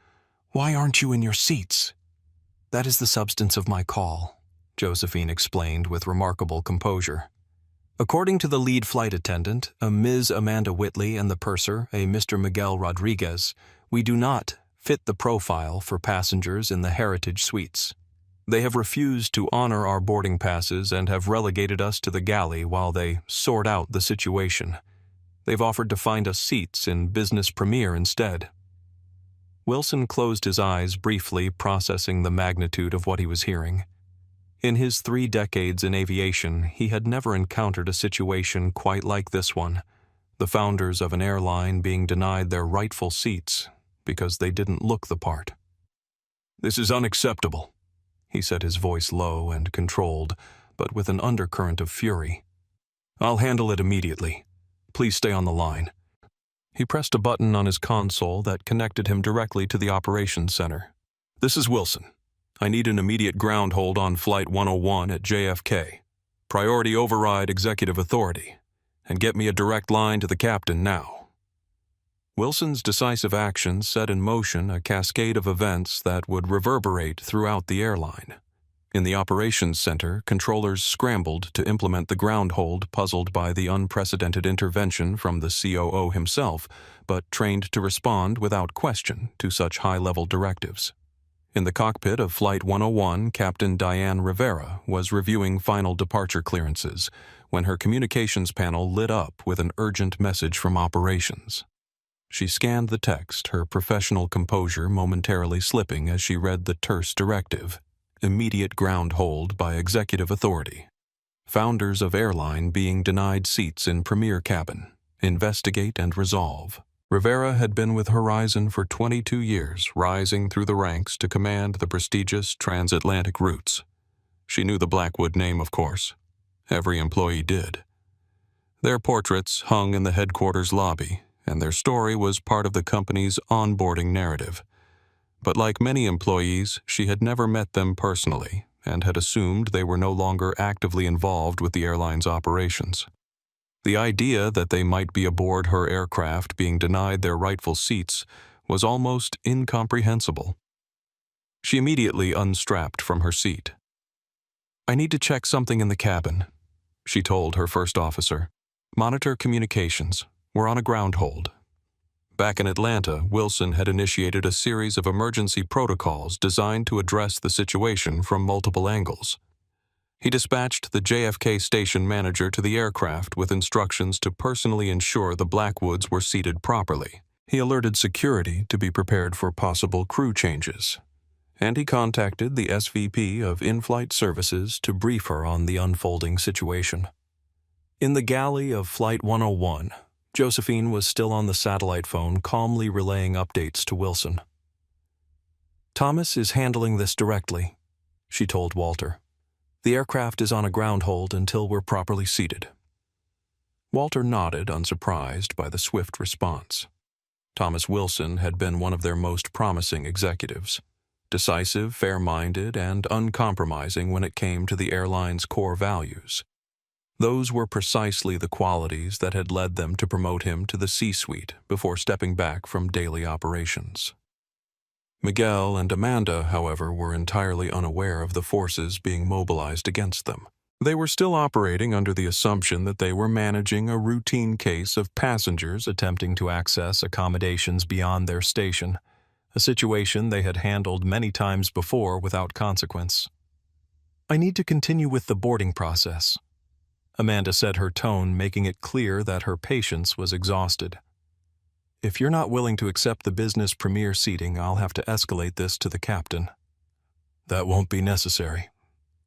"Why aren't you in your seats?" "That is the substance of my call," Josephine explained with remarkable composure. "According to the lead flight attendant, a Ms. Amanda Whitley, and the purser, a Mr. Miguel Rodriguez, we do not fit the profile for passengers in the Heritage Suites. They have refused to honor our boarding passes and have relegated us to the galley while they sort out the situation. They've offered to find us seats in Business Premier instead." Wilson closed his eyes briefly, processing the magnitude of what he was hearing. In his 3 decades in aviation, he had never encountered a situation quite like this one, the founders of an airline being denied their rightful seats because they didn't look the part. "This is unacceptable," he said, his voice low and controlled, but with an undercurrent of fury. "I'll handle it immediately. Please stay on the line." He pressed a button on his console that connected him directly to the operations center. "This is Wilson. I need an immediate ground hold on Flight 101 at JFK. Priority override executive authority. And get me a direct line to the captain now." Wilson's decisive action set in motion a cascade of events that would reverberate throughout the airline. In the operations center, controllers scrambled to implement the ground hold, puzzled by the unprecedented intervention from the COO himself, but trained to respond without question to such high-level directives. In the cockpit of Flight 101, Captain Diane Rivera was reviewing final departure clearances when her communications panel lit up with an urgent message from operations. She scanned the text, her professional composure momentarily slipping as she read the terse directive: immediate ground hold by executive authority. Founders of airline being denied seats in premier cabin. Investigate and resolve. Rivera had been with Horizon for 22 years, rising through the ranks to command the prestigious transatlantic routes. She knew the Blackwood name, of course. Every employee did. Their portraits hung in the headquarters lobby, and their story was part of the company's onboarding narrative. But like many employees, she had never met them personally and had assumed they were no longer actively involved with the airline's operations. The idea that they might be aboard her aircraft being denied their rightful seats was almost incomprehensible. She immediately unstrapped from her seat. "I need to check something in the cabin," she told her first officer. "Monitor communications. We're on a ground hold." Back in Atlanta, Wilson had initiated a series of emergency protocols designed to address the situation from multiple angles. He dispatched the JFK station manager to the aircraft with instructions to personally ensure the Blackwoods were seated properly. He alerted security to be prepared for possible crew changes, and he contacted the SVP of In-Flight Services to brief her on the unfolding situation. In the galley of Flight 101, Josephine was still on the satellite phone, calmly relaying updates to Wilson. "Thomas is handling this directly," she told Walter. "The aircraft is on a ground hold until we're properly seated." Walter nodded, unsurprised by the swift response. Thomas Wilson had been one of their most promising executives, decisive, fair-minded, and uncompromising when it came to the airline's core values. Those were precisely the qualities that had led them to promote him to the C-suite before stepping back from daily operations. Miguel and Amanda, however, were entirely unaware of the forces being mobilized against them. They were still operating under the assumption that they were managing a routine case of passengers attempting to access accommodations beyond their station, a situation they had handled many times before without consequence. "I need to continue with the boarding process," Amanda said, her tone making it clear that her patience was exhausted. "If you're not willing to accept the business premier seating, I'll have to escalate this to the captain." "That won't be necessary,"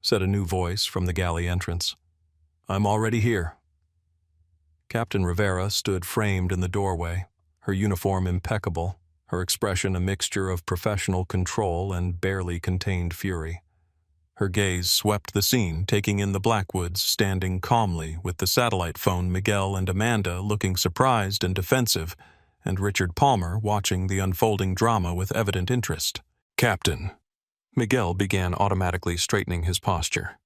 said a new voice from the galley entrance. "I'm already here." Captain Rivera stood framed in the doorway, her uniform impeccable, her expression a mixture of professional control and barely contained fury. Her gaze swept the scene, taking in the Blackwoods standing calmly with the satellite phone, Miguel and Amanda looking surprised and defensive, and Richard Palmer watching the unfolding drama with evident interest. "Captain," Miguel began, automatically straightening his posture,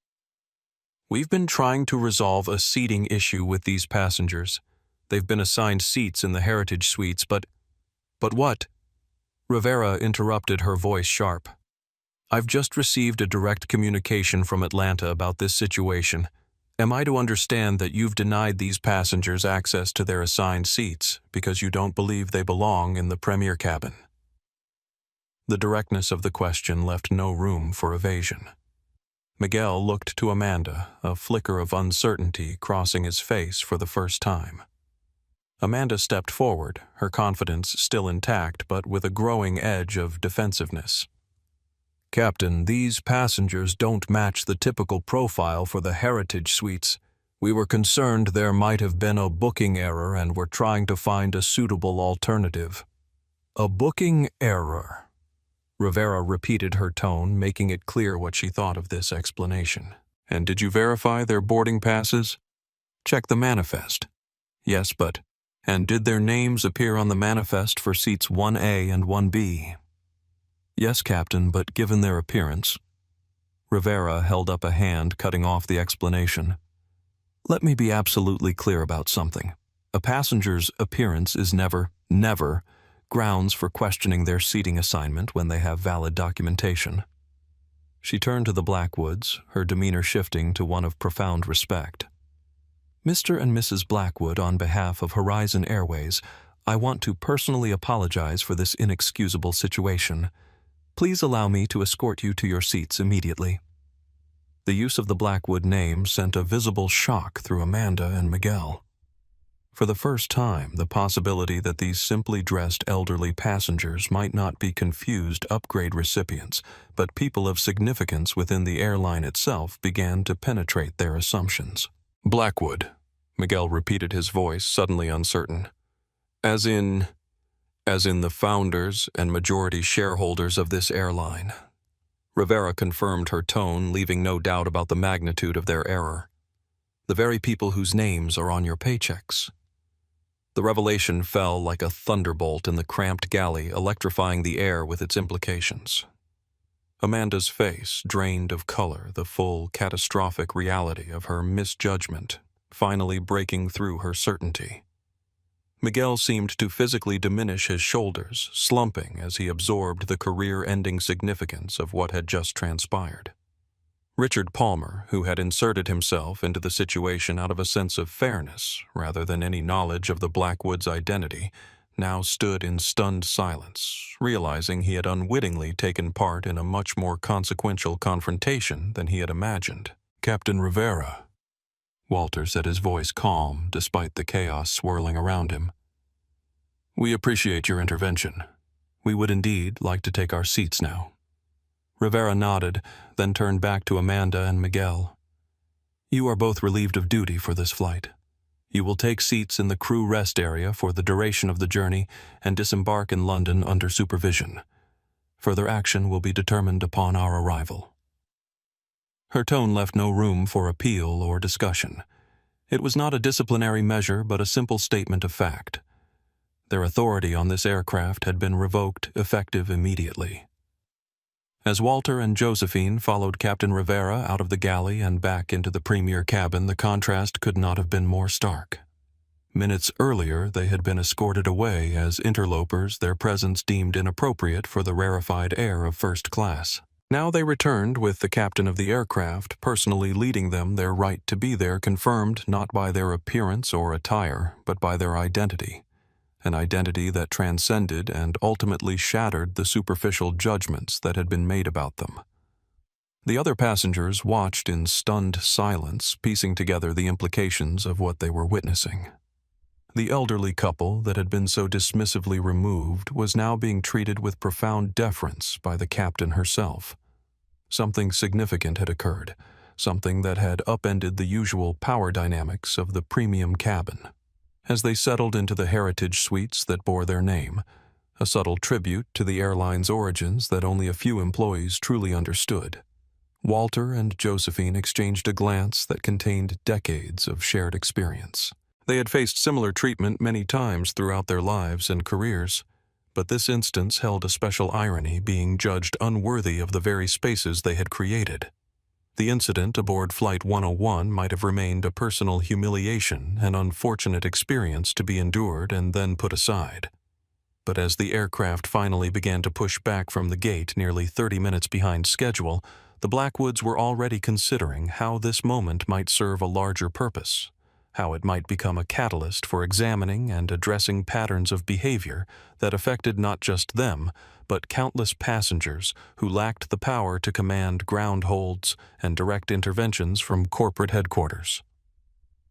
"we've been trying to resolve a seating issue with these passengers. They've been assigned seats in the Heritage Suites, but what?" Rivera interrupted, her voice sharp. "I've just received a direct communication from Atlanta about this situation. Am I to understand that you've denied these passengers access to their assigned seats because you don't believe they belong in the premier cabin?" The directness of the question left no room for evasion. Miguel looked to Amanda, a flicker of uncertainty crossing his face for the first time. Amanda stepped forward, her confidence still intact but with a growing edge of defensiveness. "Captain, these passengers don't match the typical profile for the Heritage Suites. We were concerned there might have been a booking error and were trying to find a suitable alternative." "A booking error," Rivera repeated, her tone making it clear what she thought of this explanation. "And did you verify their boarding passes? Check the manifest." "Yes, but..." "And did their names appear on the manifest for seats 1A and 1B? "Yes, Captain, but given their appearance..." Rivera held up a hand, cutting off the explanation. "Let me be absolutely clear about something. A passenger's appearance is never grounds for questioning their seating assignment when they have valid documentation." She turned to the Blackwoods, her demeanor shifting to one of profound respect. "Mr. and Mrs. Blackwood, on behalf of Horizon Airways, I want to personally apologize for this inexcusable situation. Please allow me to escort you to your seats immediately." The use of the Blackwood name sent a visible shock through Amanda and Miguel. For the first time, the possibility that these simply dressed elderly passengers might not be confused upgrade recipients, but people of significance within the airline itself, began to penetrate their assumptions. "Blackwood," Miguel repeated, his voice suddenly uncertain. As in the founders and majority shareholders of this airline." Rivera confirmed her tone, leaving no doubt about the magnitude of their error. The very people whose names are on your paychecks. The revelation fell like a thunderbolt in the cramped galley, electrifying the air with its implications. Amanda's face drained of color, the full, catastrophic reality of her misjudgment finally breaking through her certainty. Miguel seemed to physically diminish his shoulders, slumping as he absorbed the career-ending significance of what had just transpired. Richard Palmer, who had inserted himself into the situation out of a sense of fairness rather than any knowledge of the Blackwoods' identity, now stood in stunned silence, realizing he had unwittingly taken part in a much more consequential confrontation than he had imagined. "Captain Rivera," Walter said, his voice calm despite the chaos swirling around him. "We appreciate your intervention. We would indeed like to take our seats now." Rivera nodded, then turned back to Amanda and Miguel. "You are both relieved of duty for this flight. You will take seats in the crew rest area for the duration of the journey and disembark in London under supervision. Further action will be determined upon our arrival." Her tone left no room for appeal or discussion. It was not a disciplinary measure, but a simple statement of fact. Their authority on this aircraft had been revoked, effective immediately. As Walter and Josephine followed Captain Rivera out of the galley and back into the premier cabin, the contrast could not have been more stark. Minutes earlier, they had been escorted away as interlopers, their presence deemed inappropriate for the rarefied air of first class. Now they returned with the captain of the aircraft personally leading them, their right to be there confirmed not by their appearance or attire, but by their identity. An identity that transcended and ultimately shattered the superficial judgments that had been made about them. The other passengers watched in stunned silence, piecing together the implications of what they were witnessing. The elderly couple that had been so dismissively removed was now being treated with profound deference by the captain herself. Something significant had occurred, something that had upended the usual power dynamics of the premium cabin. As they settled into the heritage suites that bore their name, a subtle tribute to the airline's origins that only a few employees truly understood, Walter and Josephine exchanged a glance that contained decades of shared experience. They had faced similar treatment many times throughout their lives and careers, but this instance held a special irony, being judged unworthy of the very spaces they had created. The incident aboard Flight 101 might have remained a personal humiliation, an unfortunate experience to be endured and then put aside. But as the aircraft finally began to push back from the gate nearly 30 minutes behind schedule, the Blackwoods were already considering how this moment might serve a larger purpose, how it might become a catalyst for examining and addressing patterns of behavior that affected not just them, but countless passengers who lacked the power to command ground holds and direct interventions from corporate headquarters.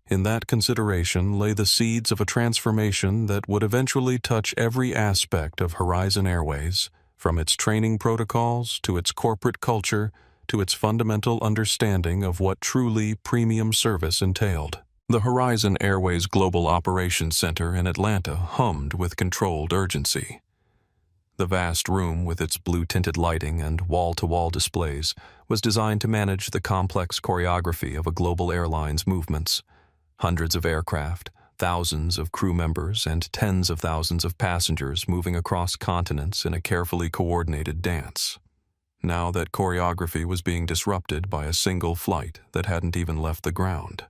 In that consideration lay the seeds of a transformation that would eventually touch every aspect of Horizon Airways, from its training protocols to its corporate culture to its fundamental understanding of what truly premium service entailed. The Horizon Airways Global Operations Center in Atlanta hummed with controlled urgency. The vast room, with its blue-tinted lighting and wall-to-wall displays, was designed to manage the complex choreography of a global airline's movements. Hundreds of aircraft, thousands of crew members, and tens of thousands of passengers moving across continents in a carefully coordinated dance. Now that choreography was being disrupted by a single flight that hadn't even left the ground.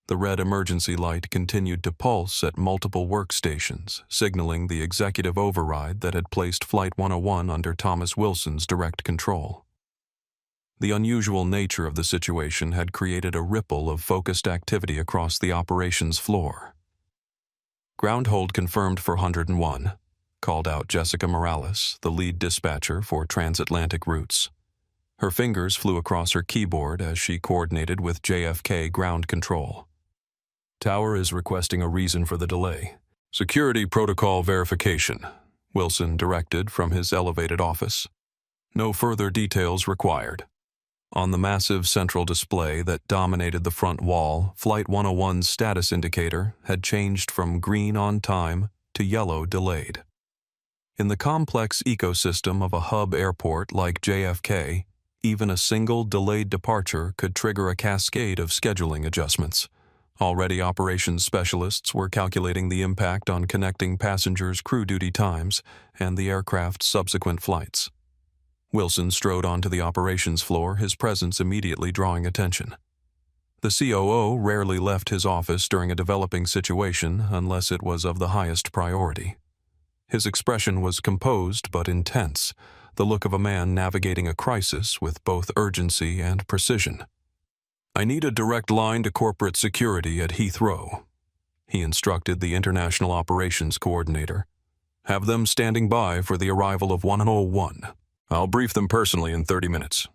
The red emergency light continued to pulse at multiple workstations, signaling the executive override that had placed Flight 101 under Thomas Wilson's direct control. The unusual nature of the situation had created a ripple of focused activity across the operations floor. "Ground hold confirmed for 101, called out Jessica Morales, the lead dispatcher for transatlantic routes. Her fingers flew across her keyboard as she coordinated with JFK ground control. "Tower is requesting a reason for the delay. Security protocol verification," Wilson directed from his elevated office. "No further details required." On the massive central display that dominated the front wall, Flight 101's status indicator had changed from green on time to yellow delayed. In the complex ecosystem of a hub airport like JFK, even a single delayed departure could trigger a cascade of scheduling adjustments. Already, operations specialists were calculating the impact on connecting passengers' crew duty times and the aircraft's subsequent flights. Wilson strode onto the operations floor, his presence immediately drawing attention. The COO rarely left his office during a developing situation unless it was of the highest priority. His expression was composed but intense, the look of a man navigating a crisis with both urgency and precision. "I need a direct line to corporate security at Heathrow," he instructed the International Operations Coordinator. "Have them standing by for the arrival of 101. I'll brief them personally in 30 minutes.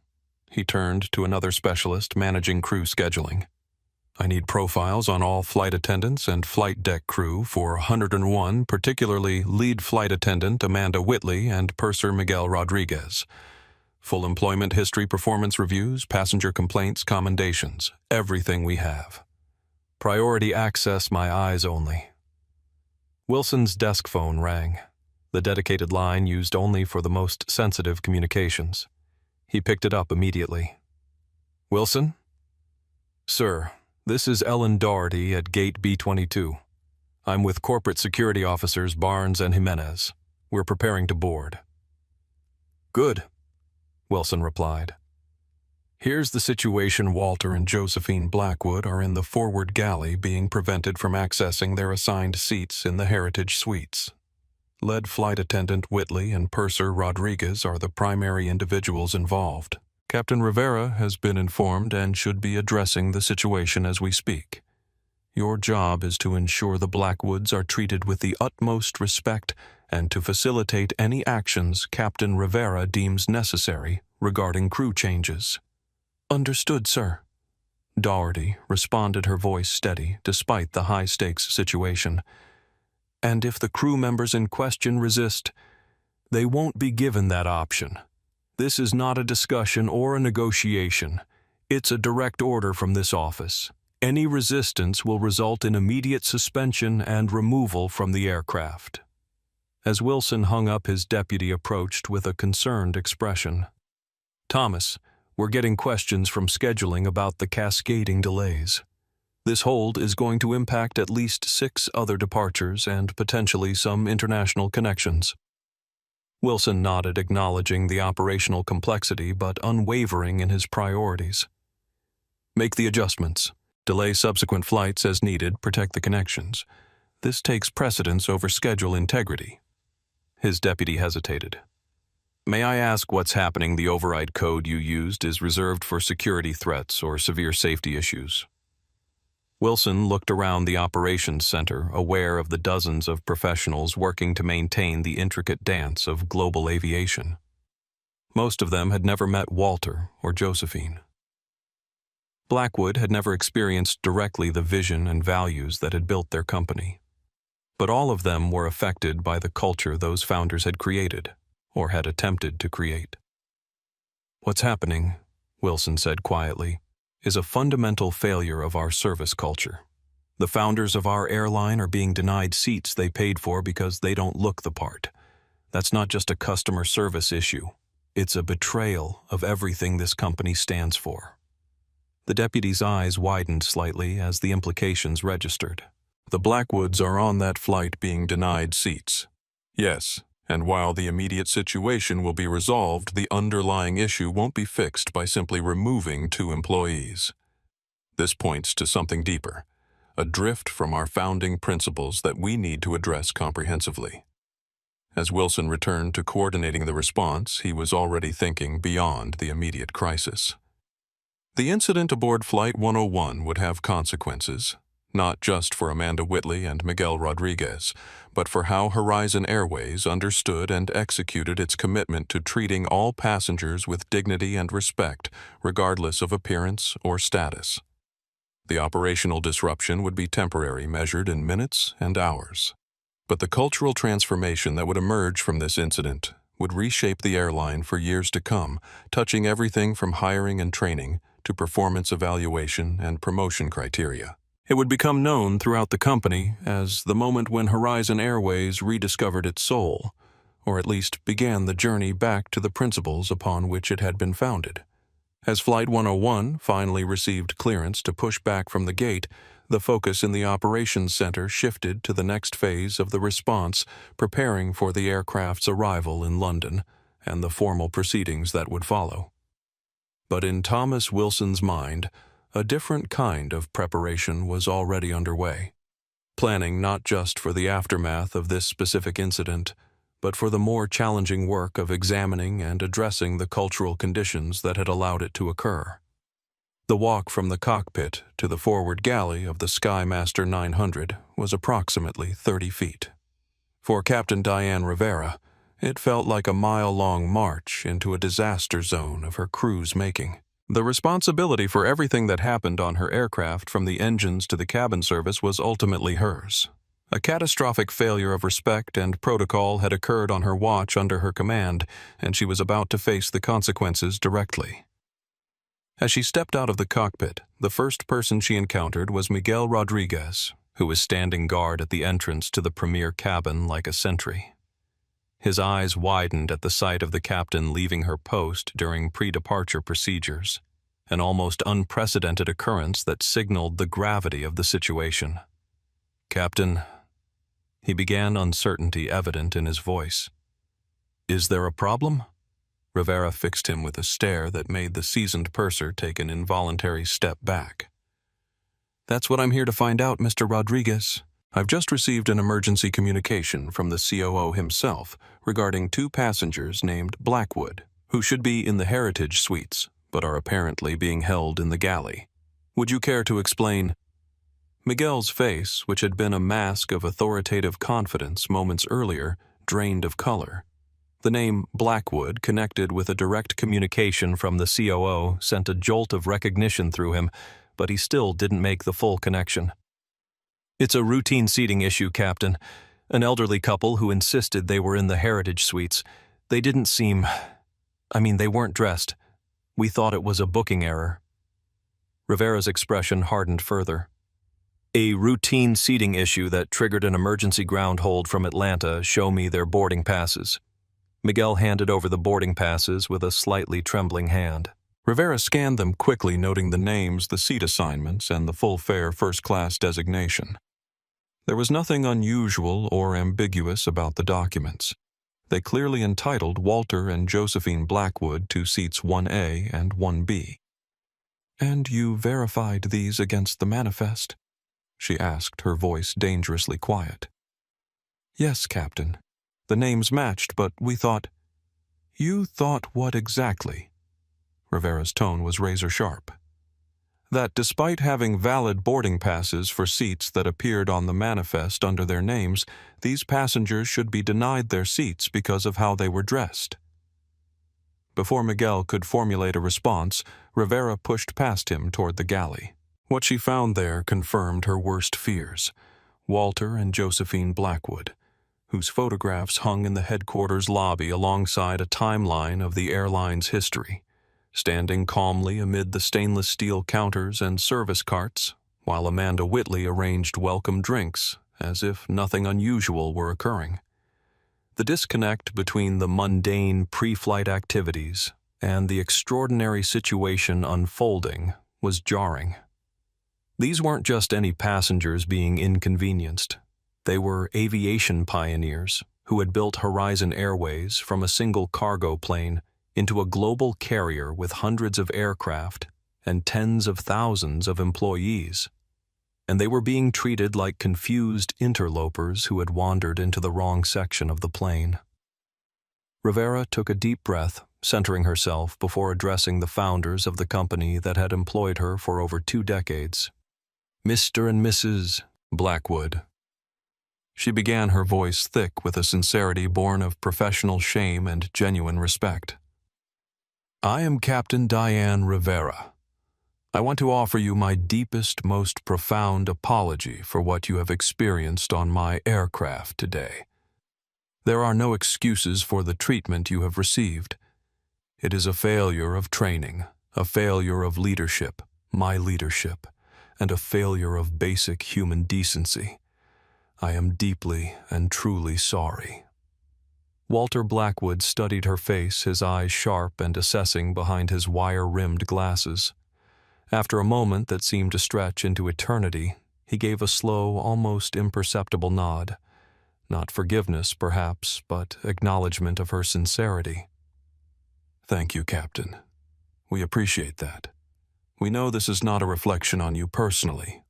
He turned to another specialist managing crew scheduling. "I need profiles on all flight attendants and flight deck crew for 101, particularly lead flight attendant Amanda Whitley and purser Miguel Rodriguez. Full employment history, performance reviews, passenger complaints, commendations, everything we have. Priority access, my eyes only." Wilson's desk phone rang, the dedicated line used only for the most sensitive communications. He picked it up immediately. "Wilson?" "Sir, this is Ellen Doherty at Gate B-22. I'm with corporate security officers Barnes and Jimenez. We're preparing to board." "Good," Wilson replied. "Here's the situation. Walter and Josephine Blackwood are in the forward galley being prevented from accessing their assigned seats in the Heritage Suites. Lead flight attendant Whitley and purser Rodriguez are the primary individuals involved. Captain Rivera has been informed and should be addressing the situation as we speak. Your job is to ensure the Blackwoods are treated with the utmost respect and to facilitate any actions Captain Rivera deems necessary regarding crew changes." "Understood, sir." Doherty responded, her voice steady despite the high-stakes situation. "And if the crew members in question resist, they won't be given that option. This is not a discussion or a negotiation. It's a direct order from this office. Any resistance will result in immediate suspension and removal from the aircraft." As Wilson hung up, his deputy approached with a concerned expression. "Thomas, we're getting questions from scheduling about the cascading delays. This hold is going to impact at least 6 other departures and potentially some international connections." Wilson nodded, acknowledging the operational complexity but unwavering in his priorities. "Make the adjustments. Delay subsequent flights as needed, protect the connections. This takes precedence over schedule integrity." His deputy hesitated. "May I ask what's happening? The override code you used is reserved for security threats or severe safety issues." Wilson looked around the operations center, aware of the dozens of professionals working to maintain the intricate dance of global aviation. Most of them had never met Walter or Josephine. Blackwood had never experienced directly the vision and values that had built their company. But all of them were affected by the culture those founders had created, or had attempted to create. "What's happening," Wilson said quietly, "is a fundamental failure of our service culture. The founders of our airline are being denied seats they paid for because they don't look the part. That's not just a customer service issue. It's a betrayal of everything this company stands for." The deputy's eyes widened slightly as the implications registered. "The Blackwoods are on that flight being denied seats." "Yes, and while the immediate situation will be resolved, the underlying issue won't be fixed by simply removing 2 employees. This points to something deeper, a drift from our founding principles that we need to address comprehensively." As Wilson returned to coordinating the response, he was already thinking beyond the immediate crisis. The incident aboard Flight 101 would have consequences, not just for Amanda Whitley and Miguel Rodriguez, but for how Horizon Airways understood and executed its commitment to treating all passengers with dignity and respect, regardless of appearance or status. The operational disruption would be temporary, measured in minutes and hours. But the cultural transformation that would emerge from this incident would reshape the airline for years to come, touching everything from hiring and training to performance evaluation and promotion criteria. It would become known throughout the company as the moment when Horizon Airways rediscovered its soul, or at least began the journey back to the principles upon which it had been founded. As Flight 101 finally received clearance to push back from the gate, the focus in the operations center shifted to the next phase of the response, preparing for the aircraft's arrival in London and the formal proceedings that would follow. But in Thomas Wilson's mind, a different kind of preparation was already underway, planning not just for the aftermath of this specific incident, but for the more challenging work of examining and addressing the cultural conditions that had allowed it to occur. The walk from the cockpit to the forward galley of the Skymaster 900 was approximately 30 feet. For Captain Diane Rivera, it felt like a mile-long march into a disaster zone of her crew's making. The responsibility for everything that happened on her aircraft, from the engines to the cabin service, was ultimately hers. A catastrophic failure of respect and protocol had occurred on her watch under her command, and she was about to face the consequences directly. As she stepped out of the cockpit, the first person she encountered was Miguel Rodriguez, who was standing guard at the entrance to the premier cabin like a sentry. His eyes widened at the sight of the captain leaving her post during pre-departure procedures, an almost unprecedented occurrence that signaled the gravity of the situation. "Captain," he began, uncertainty evident in his voice. "Is there a problem?" Rivera fixed him with a stare that made the seasoned purser take an involuntary step back. "That's what I'm here to find out, Mr. Rodriguez. I've just received an emergency communication from the COO himself regarding 2 passengers named Blackwood, who should be in the Heritage Suites, but are apparently being held in the galley. Would you care to explain?" Miguel's face, which had been a mask of authoritative confidence moments earlier, drained of color. The name Blackwood, connected with a direct communication from the COO, sent a jolt of recognition through him, but he still didn't make the full connection. "It's a routine seating issue, Captain. An elderly couple who insisted they were in the Heritage Suites. They didn't seem... they weren't dressed. We thought it was a booking error." Rivera's expression hardened further. "A routine seating issue that triggered an emergency ground hold from Atlanta. Show me their boarding passes." Miguel handed over the boarding passes with a slightly trembling hand. Rivera scanned them quickly, noting the names, the seat assignments, and the full-fare first-class designation. There was nothing unusual or ambiguous about the documents. They clearly entitled Walter and Josephine Blackwood to seats 1A and 1B. "And you verified these against the manifest?" she asked, her voice dangerously quiet. "Yes, Captain. The names matched, but we thought—" "You thought what exactly?" Rivera's tone was razor-sharp. "That despite having valid boarding passes for seats that appeared on the manifest under their names, these passengers should be denied their seats because of how they were dressed." Before Miguel could formulate a response, Rivera pushed past him toward the galley. What she found there confirmed her worst fears: Walter and Josephine Blackwood, whose photographs hung in the headquarters lobby alongside a timeline of the airline's history, standing calmly amid the stainless steel counters and service carts, while Amanda Whitley arranged welcome drinks as if nothing unusual were occurring. The disconnect between the mundane pre-flight activities and the extraordinary situation unfolding was jarring. These weren't just any passengers being inconvenienced. They were aviation pioneers who had built Horizon Airways from a single cargo plane into a global carrier with hundreds of aircraft and tens of thousands of employees. And they were being treated like confused interlopers who had wandered into the wrong section of the plane. Rivera took a deep breath, centering herself before addressing the founders of the company that had employed her for over 2 decades. "Mr. and Mrs. Blackwood." She began, her voice thick with a sincerity born of professional shame and genuine respect. "I am Captain Diane Rivera. I want to offer you my deepest, most profound apology for what you have experienced on my aircraft today. There are no excuses for the treatment you have received. It is a failure of training, a failure of leadership, my leadership, and a failure of basic human decency. I am deeply and truly sorry." Walter Blackwood studied her face, his eyes sharp and assessing behind his wire-rimmed glasses. After a moment that seemed to stretch into eternity, he gave a slow, almost imperceptible nod. Not forgiveness, perhaps, but acknowledgement of her sincerity. "Thank you, Captain. We appreciate that. We know this is not a reflection on you personally,"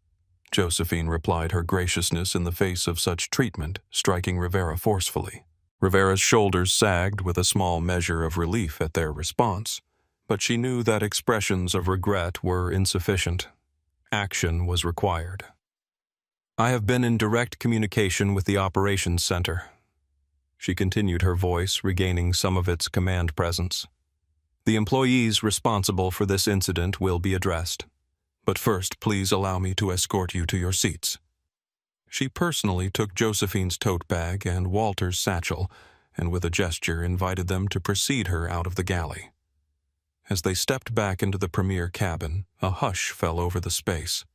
Josephine replied, her graciousness in the face of such treatment striking Rivera forcefully. Rivera's shoulders sagged with a small measure of relief at their response, but she knew that expressions of regret were insufficient. Action was required. "I have been in direct communication with the operations center," she continued, her voice regaining some of its command presence. "The employees responsible for this incident will be addressed. But first, please allow me to escort you to your seats." She personally took Josephine's tote bag and Walter's satchel, and with a gesture invited them to precede her out of the galley. As they stepped back into the premier cabin, a hush fell over the space.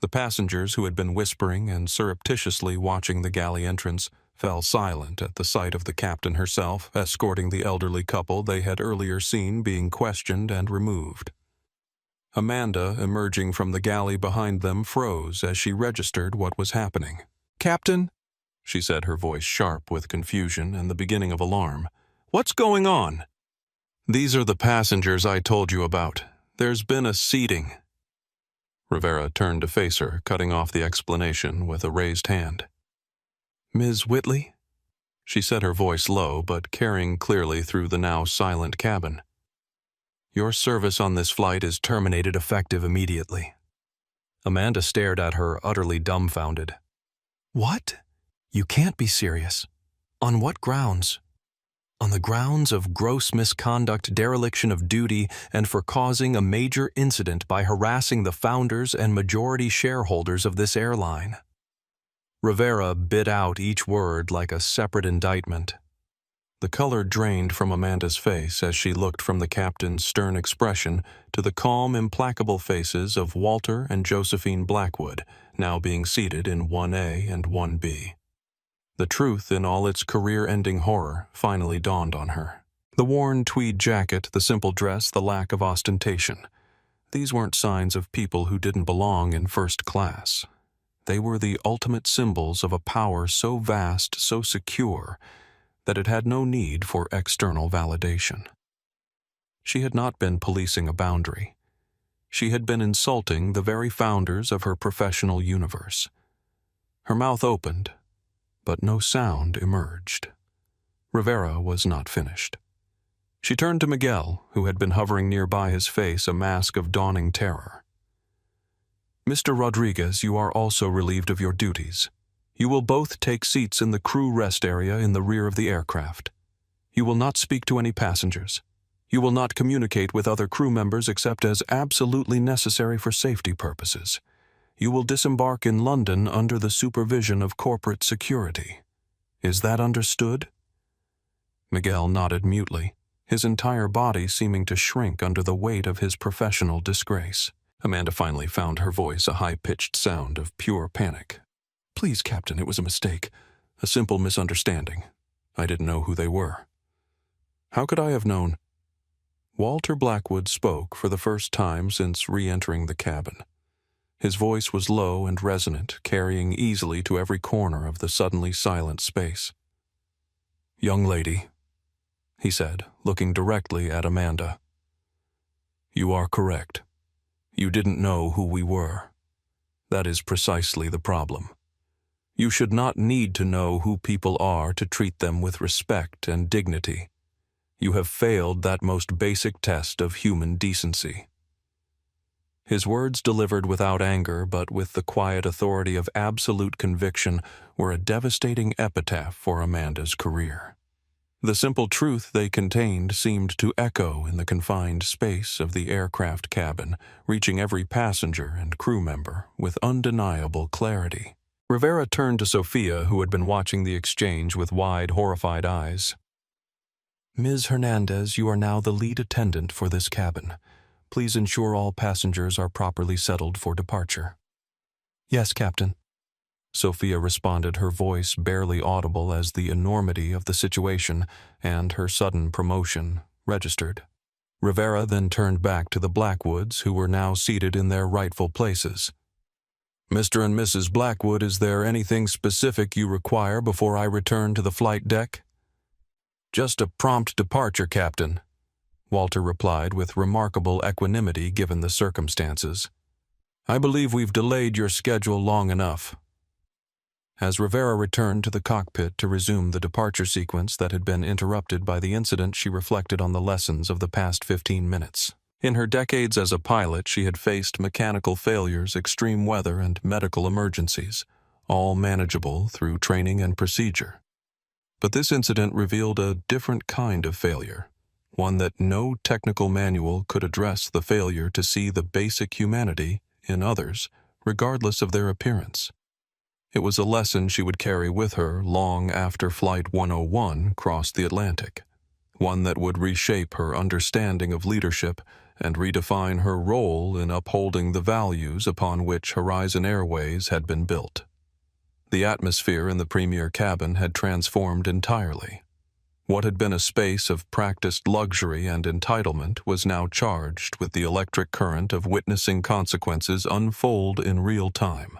The passengers who had been whispering and surreptitiously watching the galley entrance fell silent at the sight of the captain herself escorting the elderly couple they had earlier seen being questioned and removed. Amanda, emerging from the galley behind them, froze as she registered what was happening. "Captain," she said, her voice sharp with confusion and the beginning of alarm, "what's going on?" "These are the passengers I told you about. There's been a seating." Rivera turned to face her, cutting off the explanation with a raised hand. "Ms. Whitley?" she said, her voice low but carrying clearly through the now silent cabin. "Your service on this flight is terminated effective immediately." Amanda stared at her, utterly dumbfounded. "What? You can't be serious. On what grounds?" "On the grounds of gross misconduct, dereliction of duty, and for causing a major incident by harassing the founders and majority shareholders of this airline." Rivera bit out each word like a separate indictment. The color drained from Amanda's face as she looked from the captain's stern expression to the calm, implacable faces of Walter and Josephine Blackwood, now being seated in 1A and 1B. The truth in all its career-ending horror finally dawned on her. The worn tweed jacket, the simple dress, the lack of ostentation. These weren't signs of people who didn't belong in first class. They were the ultimate symbols of a power so vast, so secure, that it had no need for external validation. She had not been policing a boundary. She had been insulting the very founders of her professional universe. Her mouth opened, but no sound emerged. Rivera was not finished. She turned to Miguel, who had been hovering nearby, his face a mask of dawning terror. "Mr. Rodriguez, you are also relieved of your duties. You will both take seats in the crew rest area in the rear of the aircraft. You will not speak to any passengers. You will not communicate with other crew members except as absolutely necessary for safety purposes. You will disembark in London under the supervision of corporate security. Is that understood?" Miguel nodded mutely, his entire body seeming to shrink under the weight of his professional disgrace. Amanda finally found her voice a high-pitched sound of pure panic. "Please, Captain, it was a mistake. A simple misunderstanding. I didn't know who they were." "How could I have known?" Walter Blackwood spoke for the first time since re-entering the cabin. His voice was low and resonant, carrying easily to every corner of the suddenly silent space. "Young lady," he said, looking directly at Amanda, "you are correct. You didn't know who we were. That is precisely the problem. You should not need to know who people are to treat them with respect and dignity. You have failed that most basic test of human decency." His words, delivered without anger but with the quiet authority of absolute conviction, were a devastating epitaph for Amanda's career. The simple truth they contained seemed to echo in the confined space of the aircraft cabin, reaching every passenger and crew member with undeniable clarity. Rivera turned to Sophia, who had been watching the exchange with wide, horrified eyes. "Ms. Hernandez, you are now the lead attendant for this cabin. Please ensure all passengers are properly settled for departure." "Yes, Captain." Sophia responded, her voice barely audible as the enormity of the situation and her sudden promotion registered. Rivera then turned back to the Blackwoods, who were now seated in their rightful places. "Mr. and Mrs. Blackwood, is there anything specific you require before I return to the flight deck?" "Just a prompt departure, Captain," Walter replied with remarkable equanimity given the circumstances. "I believe we've delayed your schedule long enough." As Rivera returned to the cockpit to resume the departure sequence that had been interrupted by the incident, she reflected on the lessons of the past 15 minutes. In her decades as a pilot, she had faced mechanical failures, extreme weather, and medical emergencies, all manageable through training and procedure. But this incident revealed a different kind of failure, one that no technical manual could address: the failure to see the basic humanity in others, regardless of their appearance. It was a lesson she would carry with her long after Flight 101 crossed the Atlantic, one that would reshape her understanding of leadership and redefine her role in upholding the values upon which Horizon Airways had been built. The atmosphere in the premier cabin had transformed entirely. What had been a space of practiced luxury and entitlement was now charged with the electric current of witnessing consequences unfold in real time.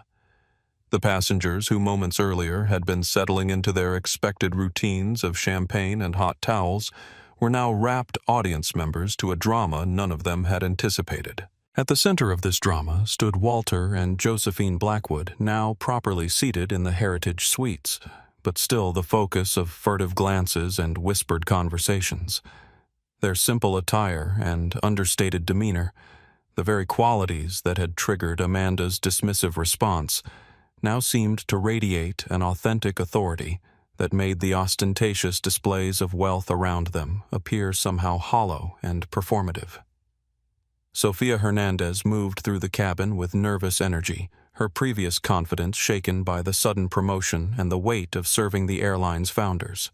The passengers who moments earlier had been settling into their expected routines of champagne and hot towels were now rapt audience members to a drama none of them had anticipated. At the center of this drama stood Walter and Josephine Blackwood, now properly seated in the Heritage Suites, but still the focus of furtive glances and whispered conversations. Their simple attire and understated demeanor, the very qualities that had triggered Amanda's dismissive response, now seemed to radiate an authentic authority that made the ostentatious displays of wealth around them appear somehow hollow and performative. Sophia Hernandez moved through the cabin with nervous energy, her previous confidence shaken by the sudden promotion and the weight of serving the airline's founders.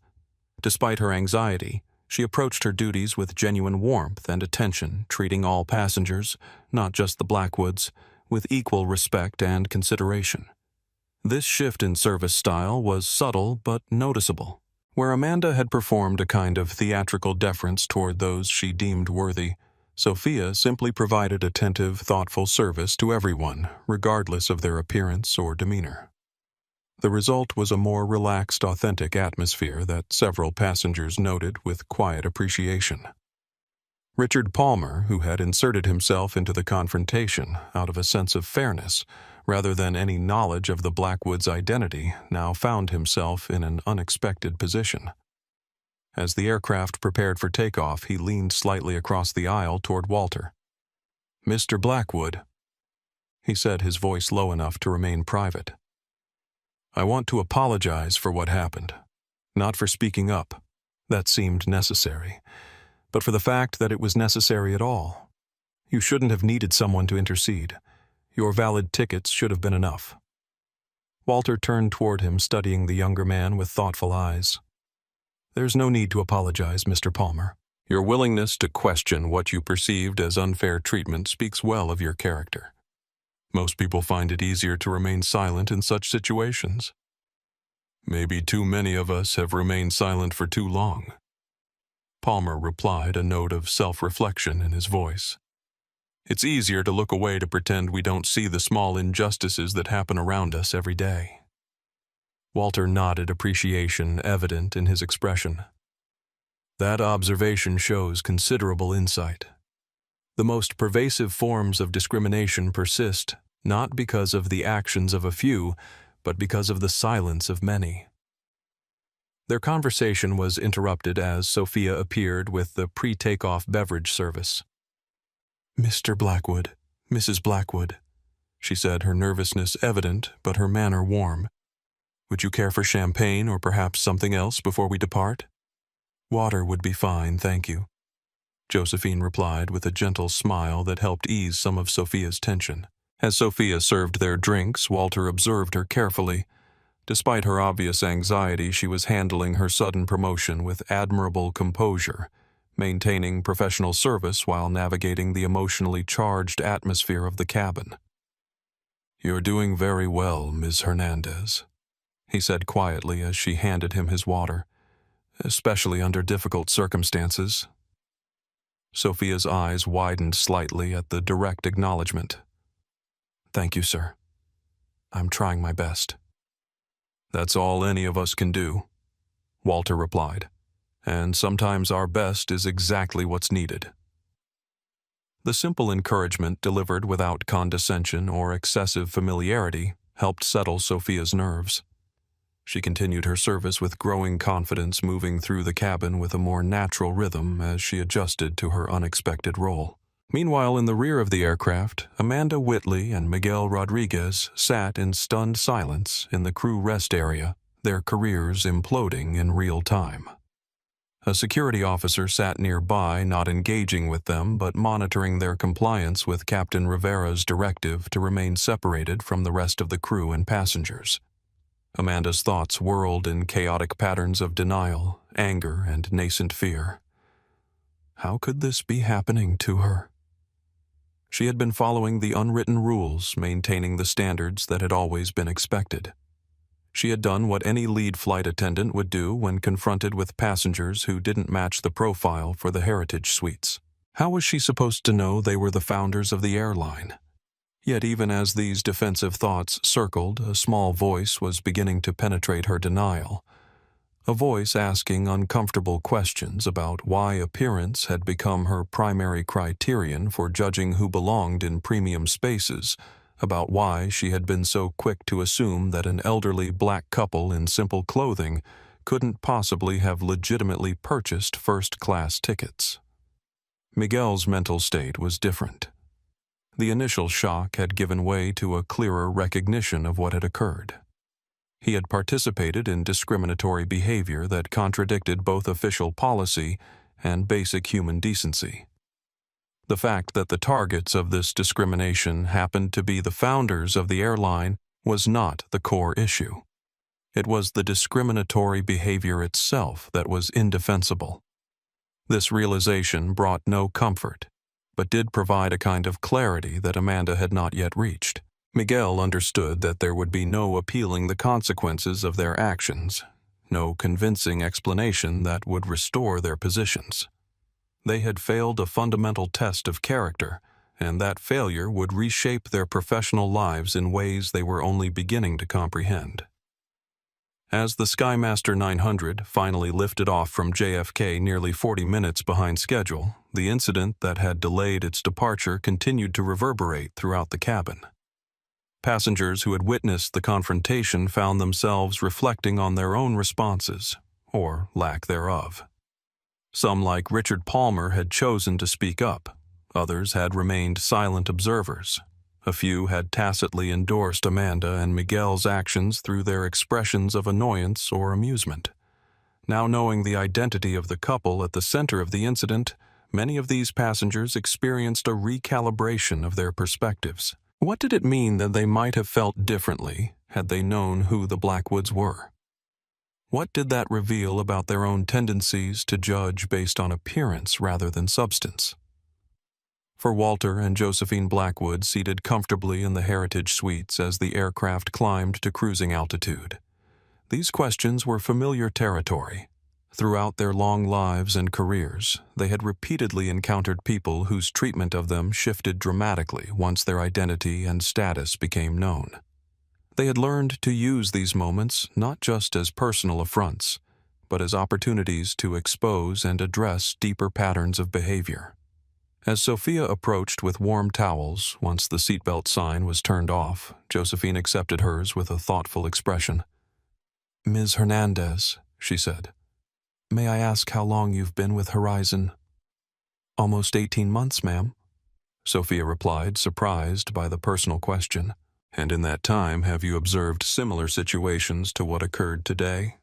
Despite her anxiety, she approached her duties with genuine warmth and attention, treating all passengers, not just the Blackwoods, with equal respect and consideration. This shift in service style was subtle but noticeable. Where Amanda had performed a kind of theatrical deference toward those she deemed worthy, Sophia simply provided attentive, thoughtful service to everyone, regardless of their appearance or demeanor. The result was a more relaxed, authentic atmosphere that several passengers noted with quiet appreciation. Richard Palmer, who had inserted himself into the confrontation out of a sense of fairness, rather than any knowledge of the Blackwoods' identity, now found himself in an unexpected position. As the aircraft prepared for takeoff, he leaned slightly across the aisle toward Walter. "Mr. Blackwood," he said, his voice low enough to remain private. "I want to apologize for what happened. Not for speaking up. That seemed necessary. But for the fact that it was necessary at all. You shouldn't have needed someone to intercede. Your valid tickets should have been enough." Walter turned toward him, studying the younger man with thoughtful eyes. "There's no need to apologize, Mr. Palmer. Your willingness to question what you perceived as unfair treatment speaks well of your character. Most people find it easier to remain silent in such situations. Maybe too many of us have remained silent for too long." Palmer replied, a note of self-reflection in his voice. "It's easier to look away, to pretend we don't see the small injustices that happen around us every day." Walter nodded, appreciation evident in his expression. "That observation shows considerable insight. The most pervasive forms of discrimination persist not because of the actions of a few, but because of the silence of many." Their conversation was interrupted as Sophia appeared with the pre-takeoff beverage service. "Mr. Blackwood, Mrs. Blackwood," she said, her nervousness evident but her manner warm. "Would you care for champagne or perhaps something else before we depart?" "Water would be fine, thank you," Josephine replied with a gentle smile that helped ease some of Sophia's tension. As Sophia served their drinks, Walter observed her carefully. Despite her obvious anxiety, she was handling her sudden promotion with admirable composure, maintaining professional service while navigating the emotionally charged atmosphere of the cabin. "You're doing very well, Ms. Hernandez," he said quietly as she handed him his water, "especially under difficult circumstances." Sophia's eyes widened slightly at the direct acknowledgement. "Thank you, sir. I'm trying my best." "That's all any of us can do," Walter replied, "and sometimes our best is exactly what's needed." The simple encouragement delivered without condescension or excessive familiarity helped settle Sophia's nerves. She continued her service with growing confidence, moving through the cabin with a more natural rhythm as she adjusted to her unexpected role. Meanwhile, in the rear of the aircraft, Amanda Whitley and Miguel Rodriguez sat in stunned silence in the crew rest area, their careers imploding in real time. A security officer sat nearby, not engaging with them but monitoring their compliance with Captain Rivera's directive to remain separated from the rest of the crew and passengers. Amanda's thoughts whirled in chaotic patterns of denial, anger, and nascent fear. How could this be happening to her? She had been following the unwritten rules, maintaining the standards that had always been expected. She had done what any lead flight attendant would do when confronted with passengers who didn't match the profile for the heritage suites. How was she supposed to know they were the founders of the airline? Yet even as these defensive thoughts circled, a small voice was beginning to penetrate her denial. A voice asking uncomfortable questions about why appearance had become her primary criterion for judging who belonged in premium spaces, about why she had been so quick to assume that an elderly black couple in simple clothing couldn't possibly have legitimately purchased first-class tickets. Miguel's mental state was different. The initial shock had given way to a clearer recognition of what had occurred. He had participated in discriminatory behavior that contradicted both official policy and basic human decency. The fact that the targets of this discrimination happened to be the founders of the airline was not the core issue. It was the discriminatory behavior itself that was indefensible. This realization brought no comfort, but did provide a kind of clarity that Amanda had not yet reached. Miguel understood that there would be no appealing the consequences of their actions, no convincing explanation that would restore their positions. They had failed a fundamental test of character, and that failure would reshape their professional lives in ways they were only beginning to comprehend. As the Skymaster 900 finally lifted off from JFK nearly 40 minutes behind schedule, the incident that had delayed its departure continued to reverberate throughout the cabin. Passengers who had witnessed the confrontation found themselves reflecting on their own responses, or lack thereof. Some, like Richard Palmer, had chosen to speak up. Others had remained silent observers. A few had tacitly endorsed Amanda and Miguel's actions through their expressions of annoyance or amusement. Now knowing the identity of the couple at the center of the incident, many of these passengers experienced a recalibration of their perspectives. What did it mean that they might have felt differently had they known who the Blackwoods were? What did that reveal about their own tendencies to judge based on appearance rather than substance? For Walter and Josephine Blackwood seated comfortably in the Heritage Suites as the aircraft climbed to cruising altitude, these questions were familiar territory. Throughout their long lives and careers, they had repeatedly encountered people whose treatment of them shifted dramatically once their identity and status became known. They had learned to use these moments not just as personal affronts, but as opportunities to expose and address deeper patterns of behavior. As Sophia approached with warm towels once the seatbelt sign was turned off, Josephine accepted hers with a thoughtful expression. "Ms. Hernandez," she said, "may I ask how long you've been with Horizon?" "Almost 18 months, ma'am," Sophia replied, surprised by the personal question. "And in that time, have you observed similar situations to what occurred today?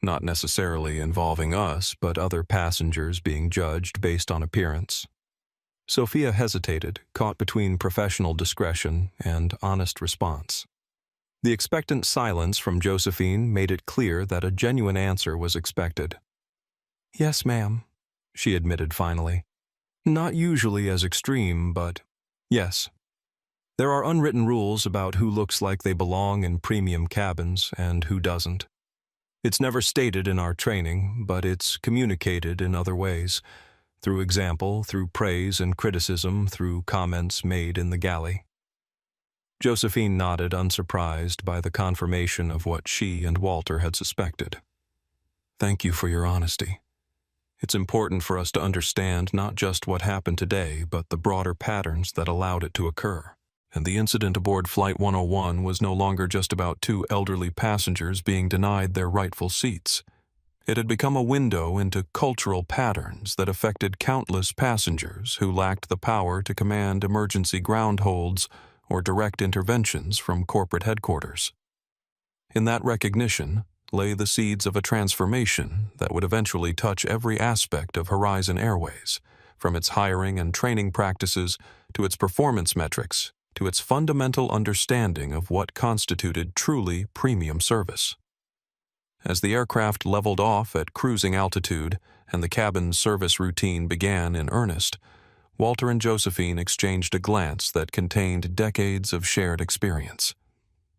Not necessarily involving us, but other passengers being judged based on appearance?" Sophia hesitated, caught between professional discretion and honest response. The expectant silence from Josephine made it clear that a genuine answer was expected. "Yes, ma'am," she admitted finally. "Not usually as extreme, but yes." There are unwritten rules about who looks like they belong in premium cabins and who doesn't. It's never stated in our training, but it's communicated in other ways, through example, through praise and criticism, through comments made in the galley. Josephine nodded, unsurprised by the confirmation of what she and Walter had suspected. Thank you for your honesty. It's important for us to understand not just what happened today, but the broader patterns that allowed it to occur. And the incident aboard Flight 101 was no longer just about two elderly passengers being denied their rightful seats. It had become a window into cultural patterns that affected countless passengers who lacked the power to command emergency ground holds or direct interventions from corporate headquarters. In that recognition lay the seeds of a transformation that would eventually touch every aspect of Horizon Airways, from its hiring and training practices to its performance metrics, to its fundamental understanding of what constituted truly premium service. As the aircraft leveled off at cruising altitude and the cabin service routine began in earnest, Walter and Josephine exchanged a glance that contained decades of shared experience.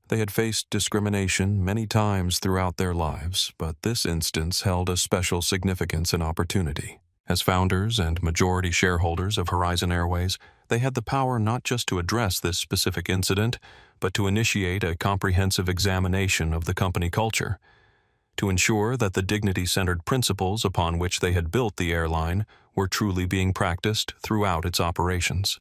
They had faced discrimination many times throughout their lives, but this instance held a special significance and opportunity. As founders and majority shareholders of Horizon Airways, they had the power not just to address this specific incident, but to initiate a comprehensive examination of the company culture, to ensure that the dignity-centered principles upon which they had built the airline were truly being practiced throughout its operations.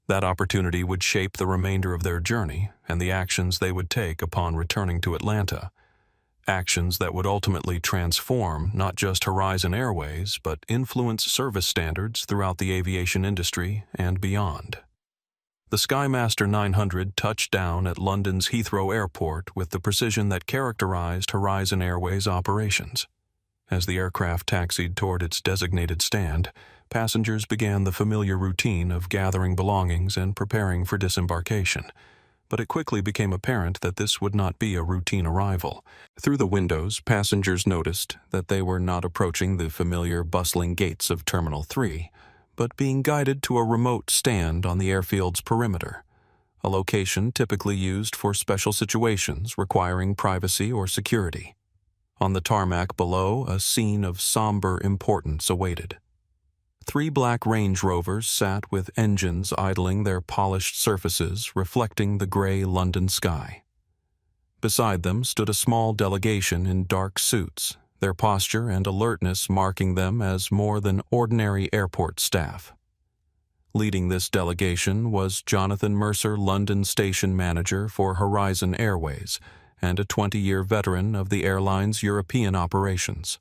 That opportunity would shape the remainder of their journey and the actions they would take upon returning to Atlanta, actions that would ultimately transform not just Horizon Airways, but influence service standards throughout the aviation industry and beyond. The Skymaster 900 touched down at London's Heathrow Airport with the precision that characterized Horizon Airways operations. As the aircraft taxied toward its designated stand, passengers began the familiar routine of gathering belongings and preparing for disembarkation. But it quickly became apparent that this would not be a routine arrival. Through the windows, passengers noticed that they were not approaching the familiar bustling gates of Terminal 3, but being guided to a remote stand on the airfield's perimeter, a location typically used for special situations requiring privacy or security. On the tarmac below, a scene of somber importance awaited. 3 black Range Rovers sat with engines idling their polished surfaces reflecting the gray London sky. Beside them stood a small delegation in dark suits, their posture and alertness marking them as more than ordinary airport staff. Leading this delegation was Jonathan Mercer, London Station Manager for Horizon Airways, and a 20-year veteran of the airline's European operations.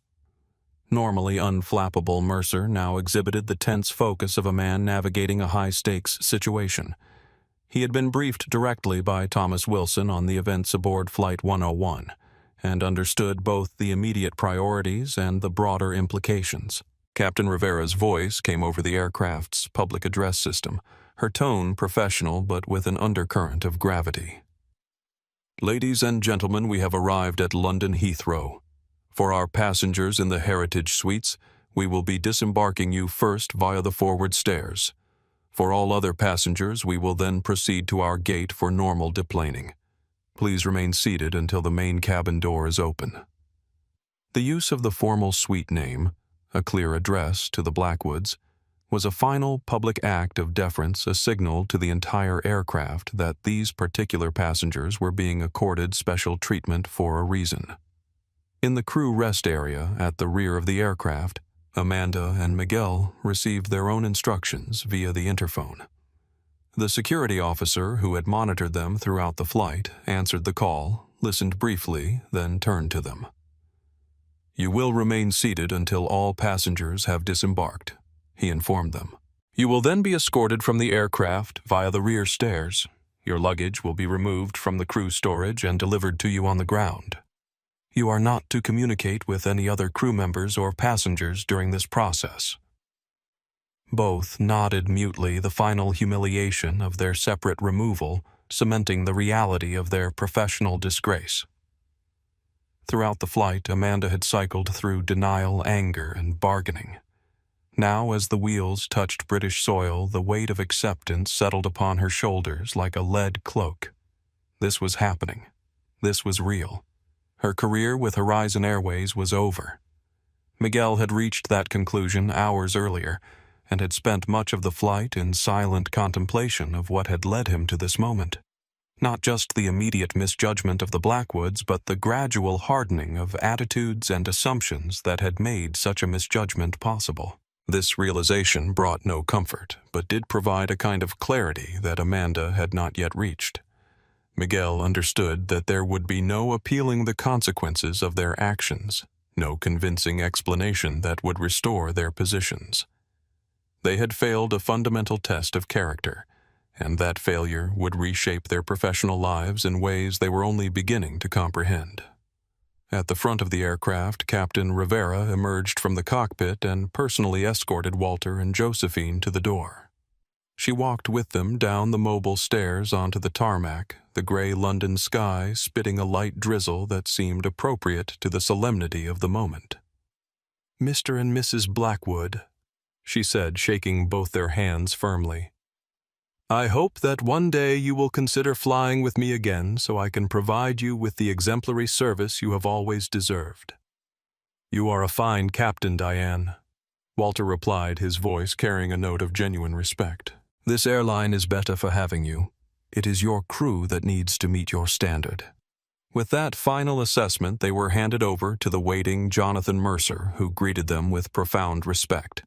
Normally unflappable, Mercer now exhibited the tense focus of a man navigating a high-stakes situation. He had been briefed directly by Thomas Wilson on the events aboard Flight 101, and understood both the immediate priorities and the broader implications. Captain Rivera's voice came over the aircraft's public address system, her tone professional but with an undercurrent of gravity. Ladies and gentlemen, we have arrived at London Heathrow. For our passengers in the Heritage Suites, we will be disembarking you first via the forward stairs. For all other passengers, we will then proceed to our gate for normal deplaning. Please remain seated until the main cabin door is open. The use of the formal suite name, a clear address to the Blackwoods, was a final public act of deference, a signal to the entire aircraft that these particular passengers were being accorded special treatment for a reason. In the crew rest area at the rear of the aircraft, Amanda and Miguel received their own instructions via the interphone. The security officer who had monitored them throughout the flight answered the call, listened briefly, then turned to them. You will remain seated until all passengers have disembarked, he informed them. You will then be escorted from the aircraft via the rear stairs. Your luggage will be removed from the crew storage and delivered to you on the ground. You are not to communicate with any other crew members or passengers during this process. Both nodded mutely, the final humiliation of their separate removal, cementing the reality of their professional disgrace. Throughout the flight, Amanda had cycled through denial, anger, and bargaining. Now, as the wheels touched British soil, the weight of acceptance settled upon her shoulders like a lead cloak. This was happening. This was real. Her career with Horizon Airways was over. Miguel had reached that conclusion hours earlier, and had spent much of the flight in silent contemplation of what had led him to this moment. Not just the immediate misjudgment of the Blackwoods, but the gradual hardening of attitudes and assumptions that had made such a misjudgment possible. This realization brought no comfort, but did provide a kind of clarity that Amanda had not yet reached. Miguel understood that there would be no appealing the consequences of their actions, no convincing explanation that would restore their positions. They had failed a fundamental test of character, and that failure would reshape their professional lives in ways they were only beginning to comprehend. At the front of the aircraft, Captain Rivera emerged from the cockpit and personally escorted Walter and Josephine to the door. She walked with them down the mobile stairs onto the tarmac, the gray London sky spitting a light drizzle that seemed appropriate to the solemnity of the moment. "Mr. and Mrs. Blackwood," she said, shaking both their hands firmly. "I hope that one day you will consider flying with me again so I can provide you with the exemplary service you have always deserved." "You are a fine captain, Diane," Walter replied, his voice carrying a note of genuine respect. "This airline is better for having you. It is your crew that needs to meet your standard." With that final assessment, they were handed over to the waiting Jonathan Mercer, who greeted them with profound respect.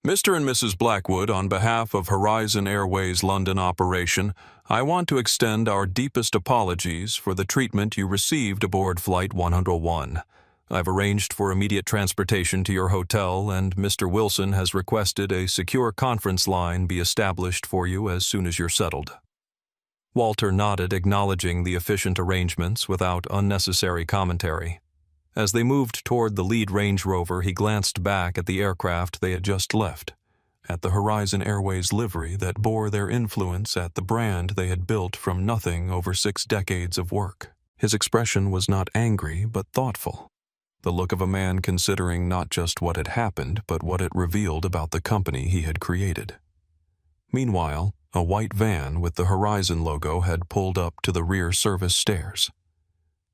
"Mr. and Mrs. Blackwood, on behalf of Horizon Airways London operation, I want to extend our deepest apologies for the treatment you received aboard Flight 101. I've arranged for immediate transportation to your hotel, and Mr. Wilson has requested a secure conference line be established for you as soon as you're settled." Walter nodded, acknowledging the efficient arrangements without unnecessary commentary. As they moved toward the lead Range Rover, he glanced back at the aircraft they had just left, at the Horizon Airways livery that bore their influence, at the brand they had built from nothing over 6 decades of work. His expression was not angry, but thoughtful, the look of a man considering not just what had happened, but what it revealed about the company he had created. Meanwhile, a white van with the Horizon logo had pulled up to the rear service stairs.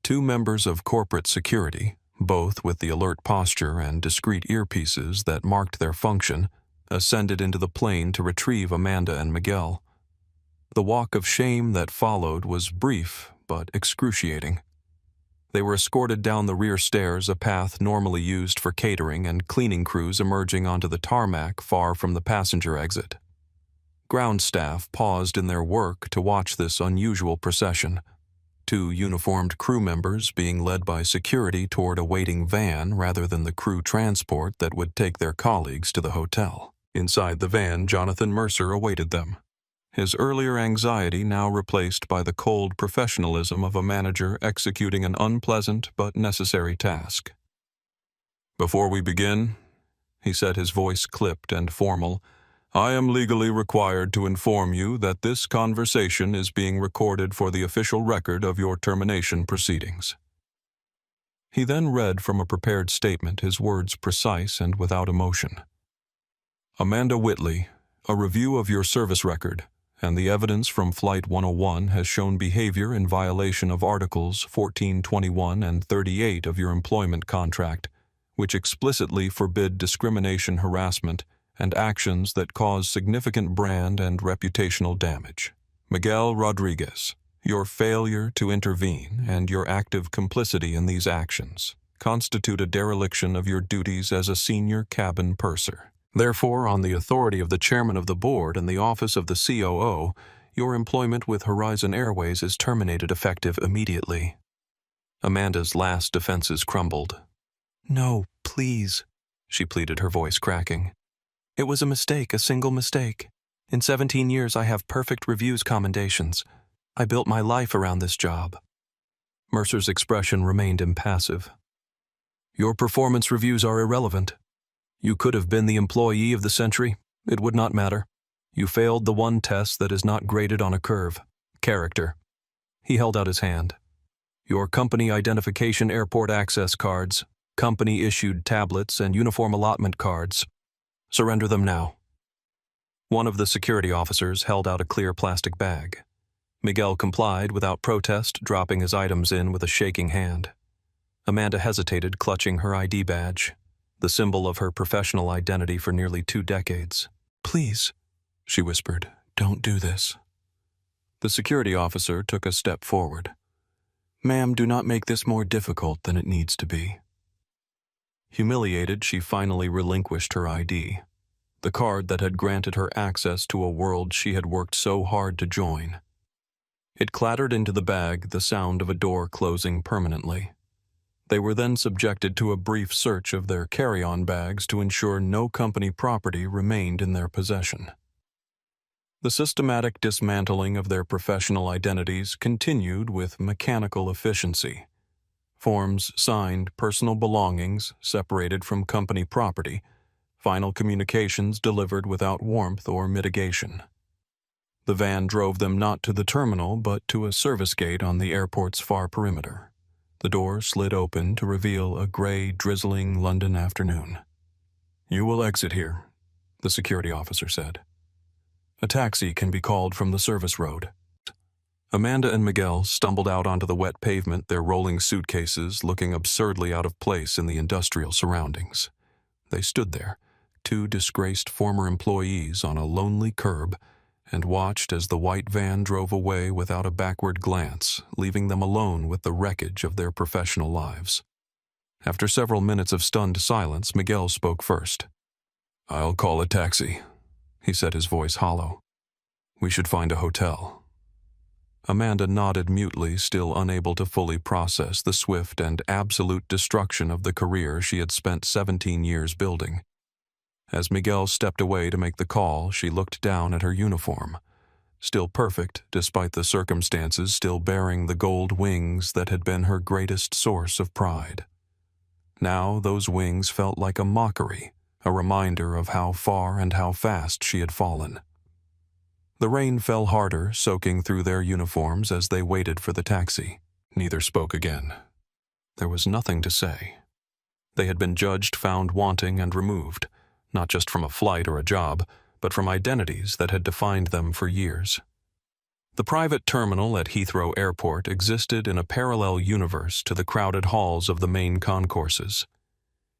2 members of corporate security, both with the alert posture and discreet earpieces that marked their function, ascended into the plane to retrieve Amanda and Miguel. The walk of shame that followed was brief but excruciating. They were escorted down the rear stairs, a path normally used for catering and cleaning crews emerging onto the tarmac far from the passenger exit. Ground staff paused in their work to watch this unusual procession. 2 uniformed crew members being led by security toward a waiting van rather than the crew transport that would take their colleagues to the hotel. Inside the van, Jonathan Mercer awaited them, his earlier anxiety now replaced by the cold professionalism of a manager executing an unpleasant but necessary task. "Before we begin," he said, his voice clipped and formal, "I am legally required to inform you that this conversation is being recorded for the official record of your termination proceedings." He then read from a prepared statement, his words precise and without emotion. "Amanda Whitley, a review of your service record and the evidence from Flight 101 has shown behavior in violation of Articles 14, 21, and 38 of your employment contract, which explicitly forbid discrimination, harassment, and actions that cause significant brand and reputational damage. Miguel Rodriguez, your failure to intervene and your active complicity in these actions constitute a dereliction of your duties as a senior cabin purser. Therefore, on the authority of the chairman of the board and the office of the COO, your employment with Horizon Airways is terminated effective immediately." Amanda's last defenses crumbled. "No, please," she pleaded, her voice cracking. "It was a mistake, a single mistake. In 17 years I have perfect reviews commendations. I built my life around this job." Mercer's expression remained impassive. "Your performance reviews are irrelevant. You could have been the employee of the century. It would not matter. You failed the one test that is not graded on a curve: character." He held out his hand. "Your company identification, airport access cards, company-issued tablets, and uniform allotment cards. Surrender them now." One of the security officers held out a clear plastic bag. Miguel complied without protest, dropping his items in with a shaking hand. Amanda hesitated, clutching her ID badge, the symbol of her professional identity for nearly 2 decades. "Please," she whispered, "don't do this." The security officer took a step forward. "Ma'am, do not make this more difficult than it needs to be." Humiliated, she finally relinquished her ID, the card that had granted her access to a world she had worked so hard to join. It clattered into the bag, the sound of a door closing permanently. They were then subjected to a brief search of their carry-on bags to ensure no company property remained in their possession. The systematic dismantling of their professional identities continued with mechanical efficiency. Forms signed, personal belongings separated from company property, final communications delivered without warmth or mitigation. The van drove them not to the terminal but to a service gate on the airport's far perimeter. The door slid open to reveal a gray, drizzling London afternoon. "You will exit here," the security officer said. "A taxi can be called from the service road." Amanda and Miguel stumbled out onto the wet pavement, their rolling suitcases looking absurdly out of place in the industrial surroundings. They stood there, 2 disgraced former employees on a lonely curb, and watched as the white van drove away without a backward glance, leaving them alone with the wreckage of their professional lives. After several minutes of stunned silence, Miguel spoke first. "I'll call a taxi," he said, his voice hollow. "We should find a hotel." Amanda nodded mutely, still unable to fully process the swift and absolute destruction of the career she had spent 17 years building. As Miguel stepped away to make the call, she looked down at her uniform, still perfect despite the circumstances, still bearing the gold wings that had been her greatest source of pride. Now those wings felt like a mockery, a reminder of how far and how fast she had fallen. The rain fell harder, soaking through their uniforms as they waited for the taxi. Neither spoke again. There was nothing to say. They had been judged, found wanting, and removed, not just from a flight or a job, but from identities that had defined them for years. The private terminal at Heathrow Airport existed in a parallel universe to the crowded halls of the main concourses.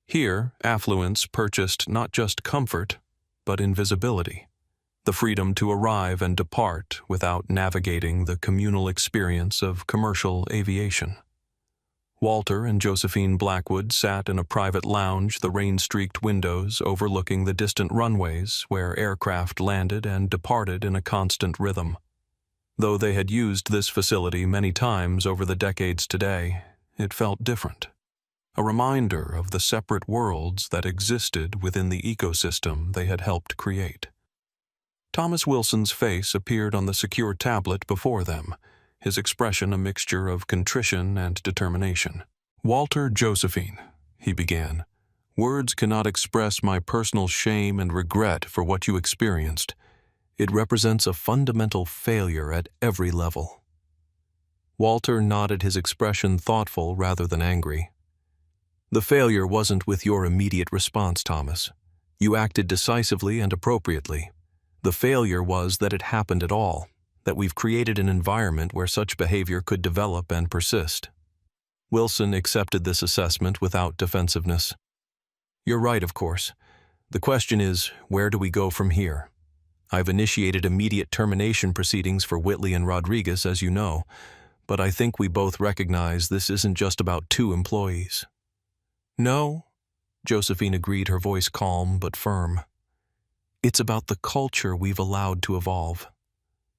Here, affluence purchased not just comfort, but invisibility, the freedom to arrive and depart without navigating the communal experience of commercial aviation. Walter and Josephine Blackwood sat in a private lounge, the rain-streaked windows overlooking the distant runways where aircraft landed and departed in a constant rhythm. Though they had used this facility many times over the decades today, it felt different. A reminder of the separate worlds that existed within the ecosystem they had helped create. Thomas Wilson's face appeared on the secure tablet before them, his expression a mixture of contrition and determination. "Walter, Josephine," he began, "words cannot express my personal shame and regret for what you experienced. It represents a fundamental failure at every level." Walter nodded, his expression thoughtful rather than angry. "The failure wasn't with your immediate response, Thomas. You acted decisively and appropriately. The failure was that it happened at all, that we've created an environment where such behavior could develop and persist." Wilson accepted this assessment without defensiveness. "You're right, of course. The question is, where do we go from here? I've initiated immediate termination proceedings for Whitley and Rodriguez, as you know, but I think we both recognize this isn't just about 2 employees. "No," Josephine agreed, her voice calm but firm. "It's about the culture we've allowed to evolve.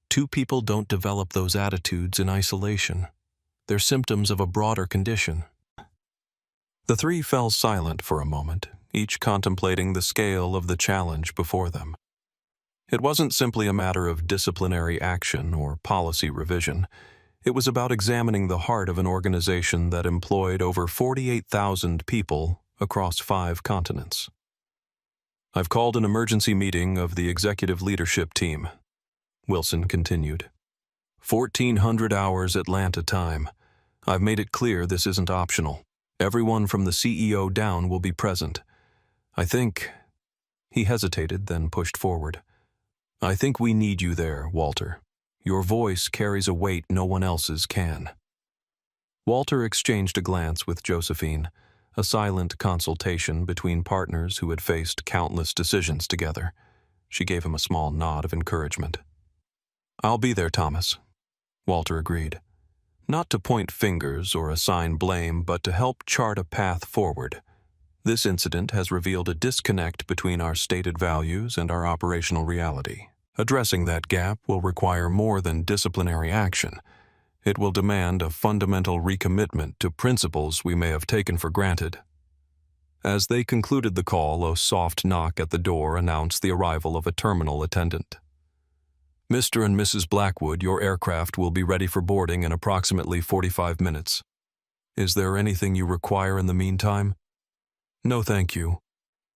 2 people don't develop those attitudes in isolation. They're symptoms of a broader condition." The 3 fell silent for a moment, each contemplating the scale of the challenge before them. It wasn't simply a matter of disciplinary action or policy revision. It was about examining the heart of an organization that employed over 48,000 people across 5 continents. "I've called an emergency meeting of the executive leadership team," Wilson continued. 1400 hours Atlanta time. I've made it clear this isn't optional. Everyone from the CEO down will be present. I think He hesitated, then pushed forward. "I think we need you there, Walter. Your voice carries a weight no one else's can." Walter exchanged a glance with Josephine, a silent consultation between partners who had faced countless decisions together. She gave him a small nod of encouragement. "I'll be there, Thomas," Walter agreed. Not to point fingers or assign blame, but to help chart a path forward. This incident has revealed a disconnect between our stated values and our operational reality. Addressing that gap will require more than disciplinary action. It will demand a fundamental recommitment to principles we may have taken for granted. As they concluded the call, a soft knock at the door announced the arrival of a terminal attendant. "Mr. and Mrs. Blackwood, your aircraft will be ready for boarding in approximately 45 minutes. Is there anything you require in the meantime?" "No, thank you,"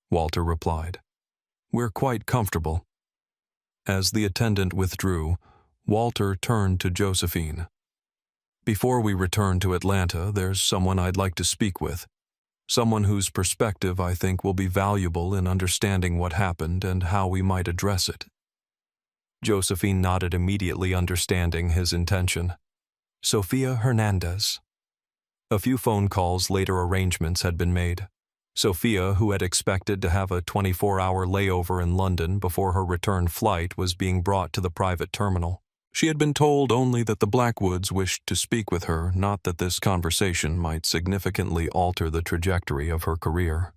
Walter replied. "We're quite comfortable." As the attendant withdrew, Walter turned to Josephine. "Before we return to Atlanta, there's someone I'd like to speak with. Someone whose perspective I think will be valuable in understanding what happened and how we might address it." Josephine nodded, immediately understanding his intention. "Sofia Hernandez." A few phone calls later, arrangements had been made. Sofia, who had expected to have a 24-hour layover in London before her return flight, was being brought to the private terminal. She had been told only that the Blackwoods wished to speak with her, not that this conversation might significantly alter the trajectory of her career.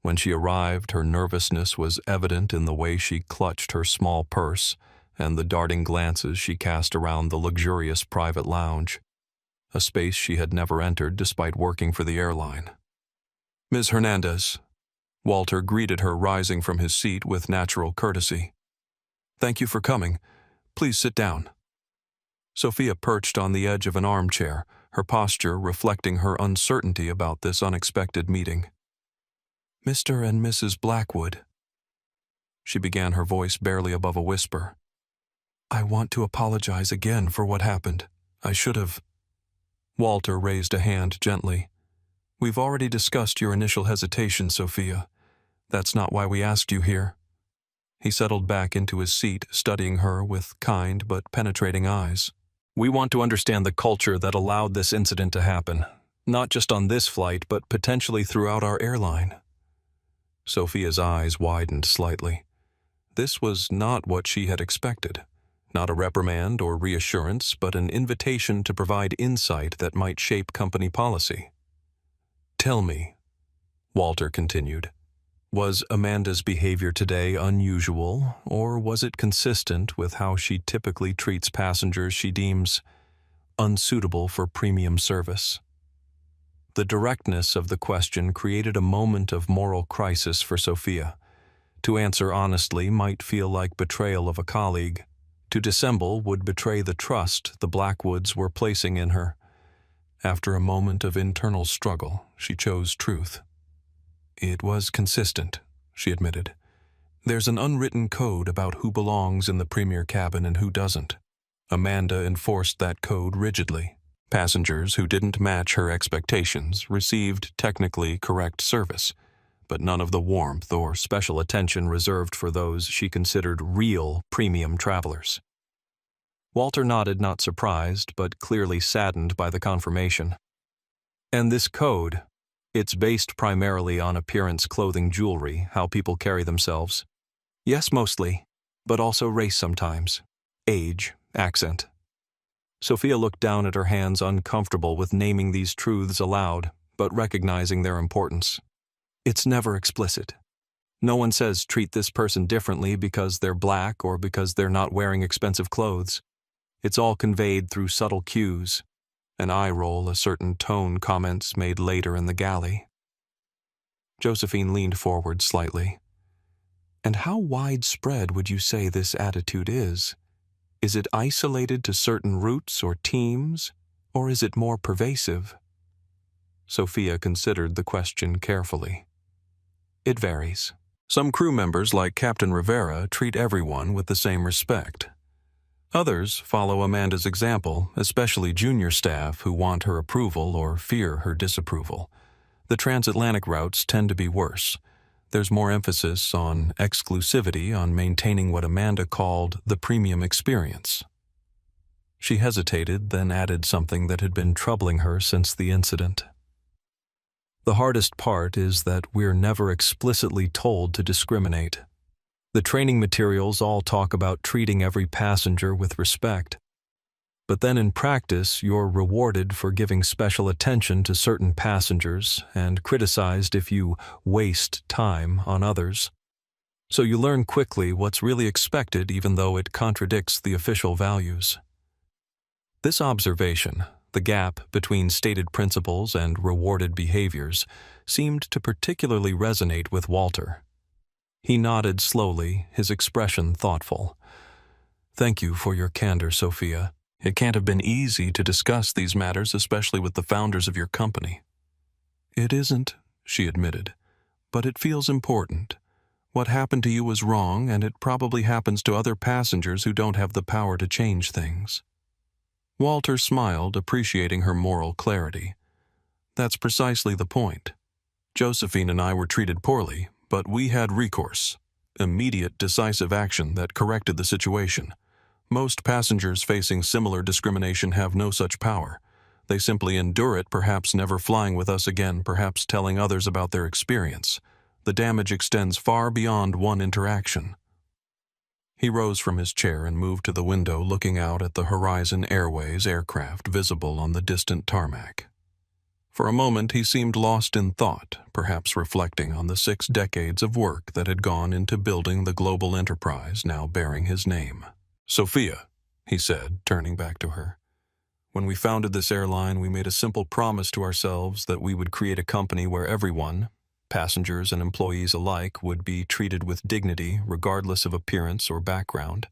When she arrived, her nervousness was evident in the way she clutched her small purse and the darting glances she cast around the luxurious private lounge, a space she had never entered despite working for the airline. "Ms. Hernandez," Walter greeted her, rising from his seat with natural courtesy. "Thank you for coming. Please sit down." Sofia perched on the edge of an armchair, her posture reflecting her uncertainty about this unexpected meeting. "Mr. and Mrs. Blackwood," she began, her voice barely above a whisper. "I want to apologize again for what happened. I should have—" Walter raised a hand gently. "We've already discussed your initial hesitation, Sofia. That's not why we asked you here." He settled back into his seat, studying her with kind but penetrating eyes. "We want to understand the culture that allowed this incident to happen, not just on this flight, but potentially throughout our airline." Sofia's eyes widened slightly. This was not what she had expected. Not a reprimand or reassurance, but an invitation to provide insight that might shape company policy. "Tell me," Walter continued, "was Amanda's behavior today unusual, or was it consistent with how she typically treats passengers she deems unsuitable for premium service?" The directness of the question created a moment of moral crisis for Sofia. To answer honestly might feel like betrayal of a colleague. To dissemble would betray the trust the Blackwoods were placing in her. After a moment of internal struggle, she chose truth. "It was consistent," she admitted. "There's an unwritten code about who belongs in the premier cabin and who doesn't. Amanda enforced that code rigidly. Passengers who didn't match her expectations received technically correct service, but none of the warmth or special attention reserved for those she considered real premium travelers." Walter nodded, not surprised, but clearly saddened by the confirmation. "And this code, it's based primarily on appearance, clothing, jewelry, how people carry themselves." "Yes, mostly, but also race sometimes. Age, accent." Sofia looked down at her hands, uncomfortable with naming these truths aloud, but recognizing their importance. "It's never explicit. No one says treat this person differently because they're black or because they're not wearing expensive clothes. It's all conveyed through subtle cues, an eye roll, a certain tone, comments made later in the galley." Josephine leaned forward slightly. "And how widespread would you say this attitude is? Is it isolated to certain routes or teams, or is it more pervasive?" Sofia considered the question carefully. "It varies. Some crew members, like Captain Rivera, treat everyone with the same respect. Others follow Amanda's example, especially junior staff who want her approval or fear her disapproval. The transatlantic routes tend to be worse. There's more emphasis on exclusivity, on maintaining what Amanda called the premium experience. She hesitated, then added something that had been troubling her since the incident. The hardest part is that we're never explicitly told to discriminate. The training materials all talk about treating every passenger with respect. But then in practice, you're rewarded for giving special attention to certain passengers and criticized if you waste time on others. So you learn quickly what's really expected even though it contradicts the official values. This observation, the gap between stated principles and rewarded behaviors, seemed to particularly resonate with Walter. He nodded slowly, his expression thoughtful. "Thank you for your candor, Sophia. It can't have been easy to discuss these matters, especially with the founders of your company." "It isn't," she admitted, "but it feels important. What happened to you was wrong, and it probably happens to other passengers who don't have the power to change things." Walter smiled, appreciating her moral clarity. "That's precisely the point. Josephine and I were treated poorly, but we had recourse. Immediate, decisive action that corrected the situation. Most passengers facing similar discrimination have no such power. They simply endure it, perhaps never flying with us again, perhaps telling others about their experience. The damage extends far beyond one interaction." He rose from his chair and moved to the window, looking out at the Horizon Airways aircraft visible on the distant tarmac. For a moment he seemed lost in thought, perhaps reflecting on the 6 decades of work that had gone into building the global enterprise now bearing his name. "Sophia," he said, turning back to her, "when we founded this airline, we made a simple promise to ourselves that we would create a company where everyone, passengers and employees alike, would be treated with dignity regardless of appearance or background.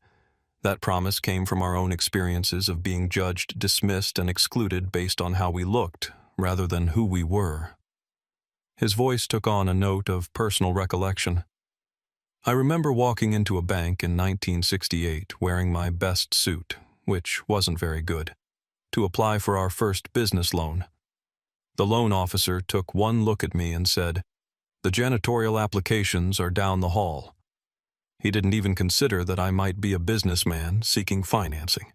That promise came from our own experiences of being judged, dismissed, and excluded based on how we looked, rather than who we were." His voice took on a note of personal recollection. "I remember walking into a bank in 1968 wearing my best suit, which wasn't very good, to apply for our first business loan. The loan officer took one look at me and said, 'The janitorial applications are down the hall.' He didn't even consider that I might be a businessman seeking financing.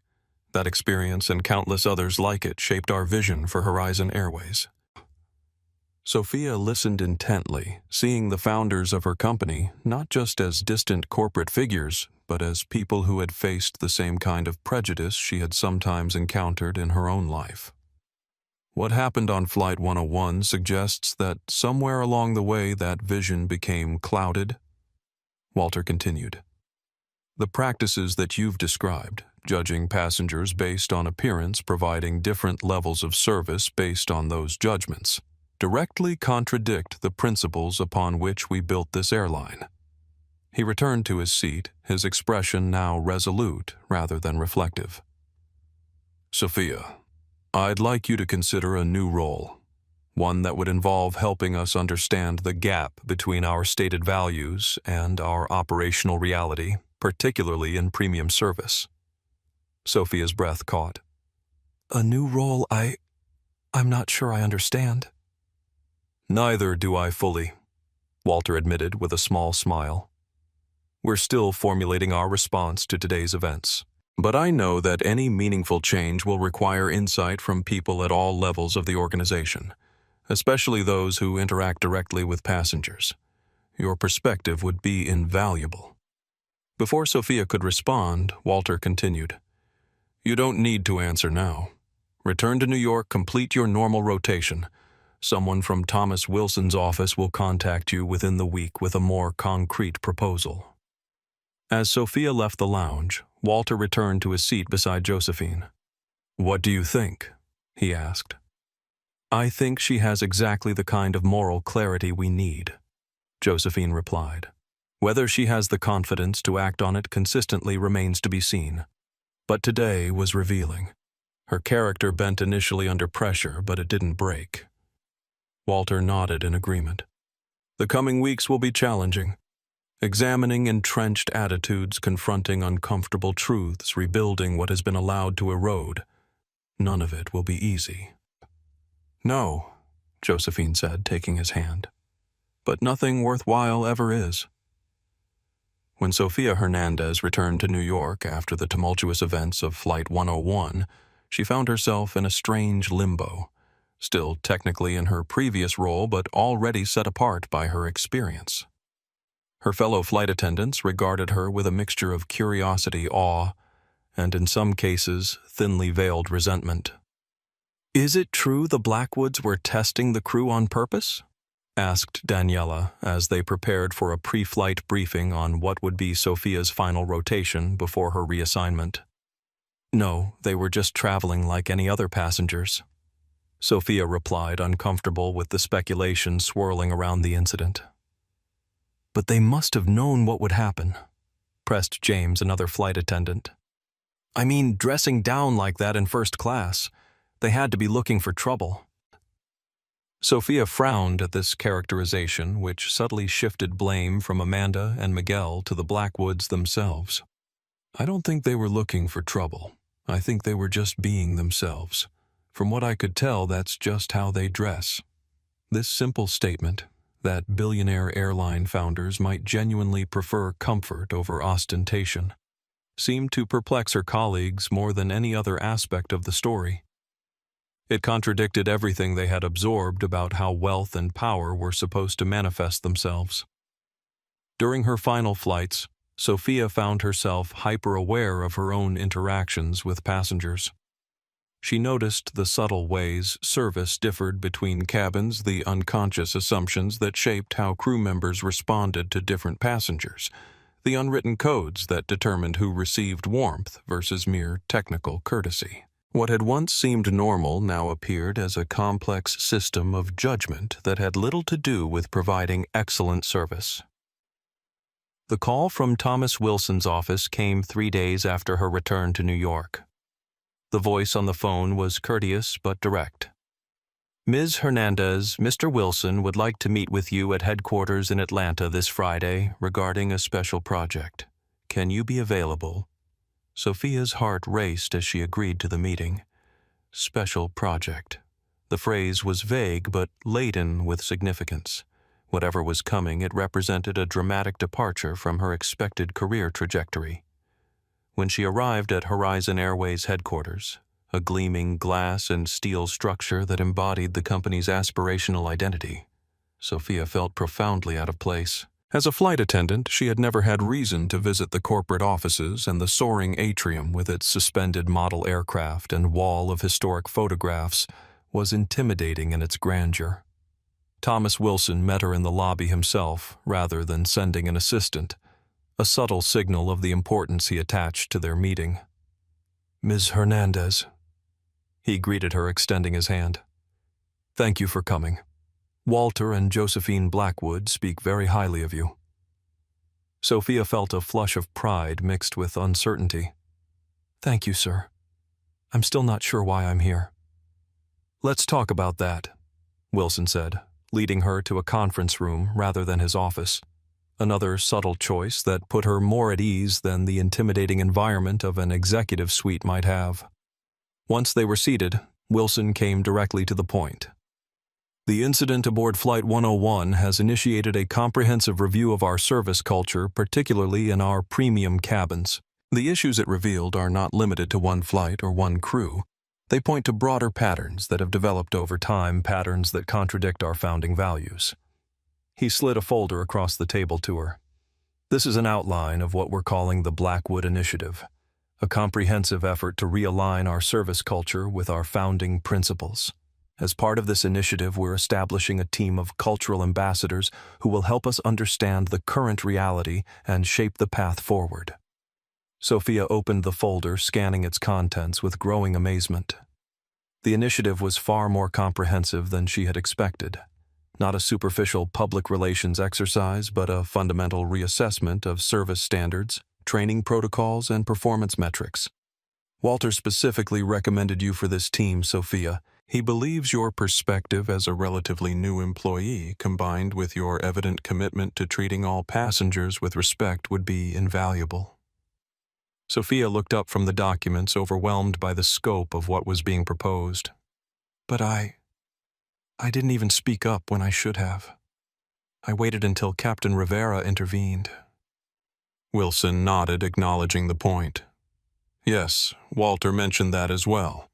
That experience and countless others like it shaped our vision for Horizon Airways." Sophia listened intently, seeing the founders of her company not just as distant corporate figures, but as people who had faced the same kind of prejudice she had sometimes encountered in her own life. "What happened on Flight 101 suggests that somewhere along the way that vision became clouded," Walter continued. "The practices that you've described, judging passengers based on appearance, providing different levels of service based on those judgments, directly contradict the principles upon which we built this airline." He returned to his seat, his expression now resolute rather than reflective. "Sophia, I'd like you to consider a new role, one that would involve helping us understand the gap between our stated values and our operational reality, particularly in premium service." Sophia's breath caught. "A new role? I'm not sure I understand." "Neither do I fully," Walter admitted with a small smile. "We're still formulating our response to today's events. But I know that any meaningful change will require insight from people at all levels of the organization, especially those who interact directly with passengers. Your perspective would be invaluable." Before Sophia could respond, Walter continued, "You don't need to answer now. Return to New York, complete your normal rotation. Someone from Thomas Wilson's office will contact you within the week with a more concrete proposal." As Sophia left the lounge, Walter returned to his seat beside Josephine. "What do you think?" he asked. "I think she has exactly the kind of moral clarity we need," Josephine replied. "Whether she has the confidence to act on it consistently remains to be seen. But today was revealing. Her character bent initially under pressure, but it didn't break." Walter nodded in agreement. "The coming weeks will be challenging. Examining entrenched attitudes, confronting uncomfortable truths, rebuilding what has been allowed to erode. None of it will be easy." "No," Josephine said, taking his hand. but nothing worthwhile ever is. When Sofia Hernandez returned to New York after the tumultuous events of Flight 101, she found herself in a strange limbo, still technically in her previous role but already set apart by her experience. Her fellow flight attendants regarded her with a mixture of curiosity, awe, and in some cases, thinly veiled resentment. "Is it true the Blackwoods were testing the crew on purpose?" asked Daniela as they prepared for a pre-flight briefing on what would be Sofia's final rotation before her reassignment. "No, they were just traveling like any other passengers," Sofia replied, uncomfortable with the speculation swirling around the incident. "But they must have known what would happen," pressed James, another flight attendant. "I mean, dressing down like that in first class. They had to be looking for trouble." Sofia frowned at this characterization, which subtly shifted blame from Amanda and Miguel to the Blackwoods themselves. "I don't think they were looking for trouble. I think they were just being themselves. From what I could tell, that's just how they dress." This simple statement, that billionaire airline founders might genuinely prefer comfort over ostentation, seemed to perplex her colleagues more than any other aspect of the story. It contradicted everything they had absorbed about how wealth and power were supposed to manifest themselves. During her final flights, Sofia found herself hyper-aware of her own interactions with passengers. She noticed the subtle ways service differed between cabins, the unconscious assumptions that shaped how crew members responded to different passengers, the unwritten codes that determined who received warmth versus mere technical courtesy. What had once seemed normal now appeared as a complex system of judgment that had little to do with providing excellent service. The call from Thomas Wilson's office came 3 days after her return to New York. The voice on the phone was courteous but direct. "Ms. Hernandez, Mr. Wilson would like to meet with you at headquarters in Atlanta this Friday regarding a special project. Can you be available?" Sofia's heart raced as she agreed to the meeting. Special project. The phrase was vague but laden with significance. Whatever was coming, it represented a dramatic departure from her expected career trajectory. When she arrived at Horizon Airways headquarters, a gleaming glass and steel structure that embodied the company's aspirational identity, Sofia felt profoundly out of place. As a flight attendant, she had never had reason to visit the corporate offices, and the soaring atrium with its suspended model aircraft and wall of historic photographs was intimidating in its grandeur. Thomas Wilson met her in the lobby himself, rather than sending an assistant, a subtle signal of the importance he attached to their meeting. "Ms. Hernandez," he greeted her, extending his hand. "Thank you for coming. Walter and Josephine Blackwood speak very highly of you." Sofia felt a flush of pride mixed with uncertainty. "Thank you, sir. I'm still not sure why I'm here." "Let's talk about that," Wilson said, leading her to a conference room rather than his office, another subtle choice that put her more at ease than the intimidating environment of an executive suite might have. Once they were seated, Wilson came directly to the point. "The incident aboard Flight 101 has initiated a comprehensive review of our service culture, particularly in our premium cabins. The issues it revealed are not limited to one flight or one crew. They point to broader patterns that have developed over time, patterns that contradict our founding values." He slid a folder across the table to her. "This is an outline of what we're calling the Blackwood Initiative, a comprehensive effort to realign our service culture with our founding principles. As part of this initiative, we're establishing a team of cultural ambassadors who will help us understand the current reality and shape the path forward." Sofia opened the folder, scanning its contents with growing amazement. The initiative was far more comprehensive than she had expected. Not a superficial public relations exercise, but a fundamental reassessment of service standards, training protocols, and performance metrics. "Walter specifically recommended you for this team, Sofia. He believes your perspective as a relatively new employee, combined with your evident commitment to treating all passengers with respect, would be invaluable." Sofia looked up from the documents, overwhelmed by the scope of what was being proposed. "But I didn't even speak up when I should have. I waited until Captain Rivera intervened. Wilson nodded, acknowledging the point. Yes, Walter mentioned that as well.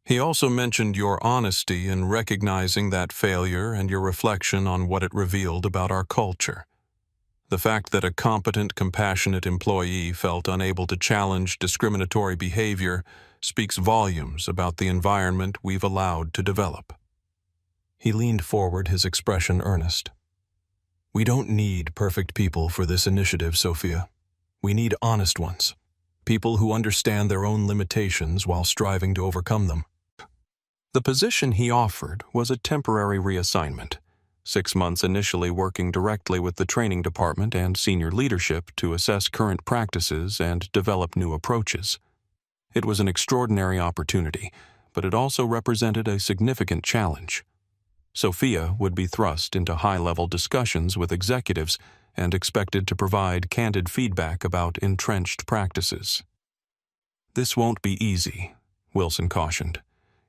He also mentioned your honesty in recognizing that failure and your reflection on what it revealed about our culture. The fact that a competent, compassionate employee felt unable to challenge discriminatory behavior speaks volumes about the environment we've allowed to develop. He leaned forward, his expression earnest. We don't need perfect people for this initiative, Sophia. We need honest ones. People who understand their own limitations while striving to overcome them. The position he offered was a temporary reassignment, 6 months initially working directly with the training department and senior leadership to assess current practices and develop new approaches. It was an extraordinary opportunity, but it also represented a significant challenge. Sophia would be thrust into high-level discussions with executives and expected to provide candid feedback about entrenched practices. This won't be easy, Wilson cautioned.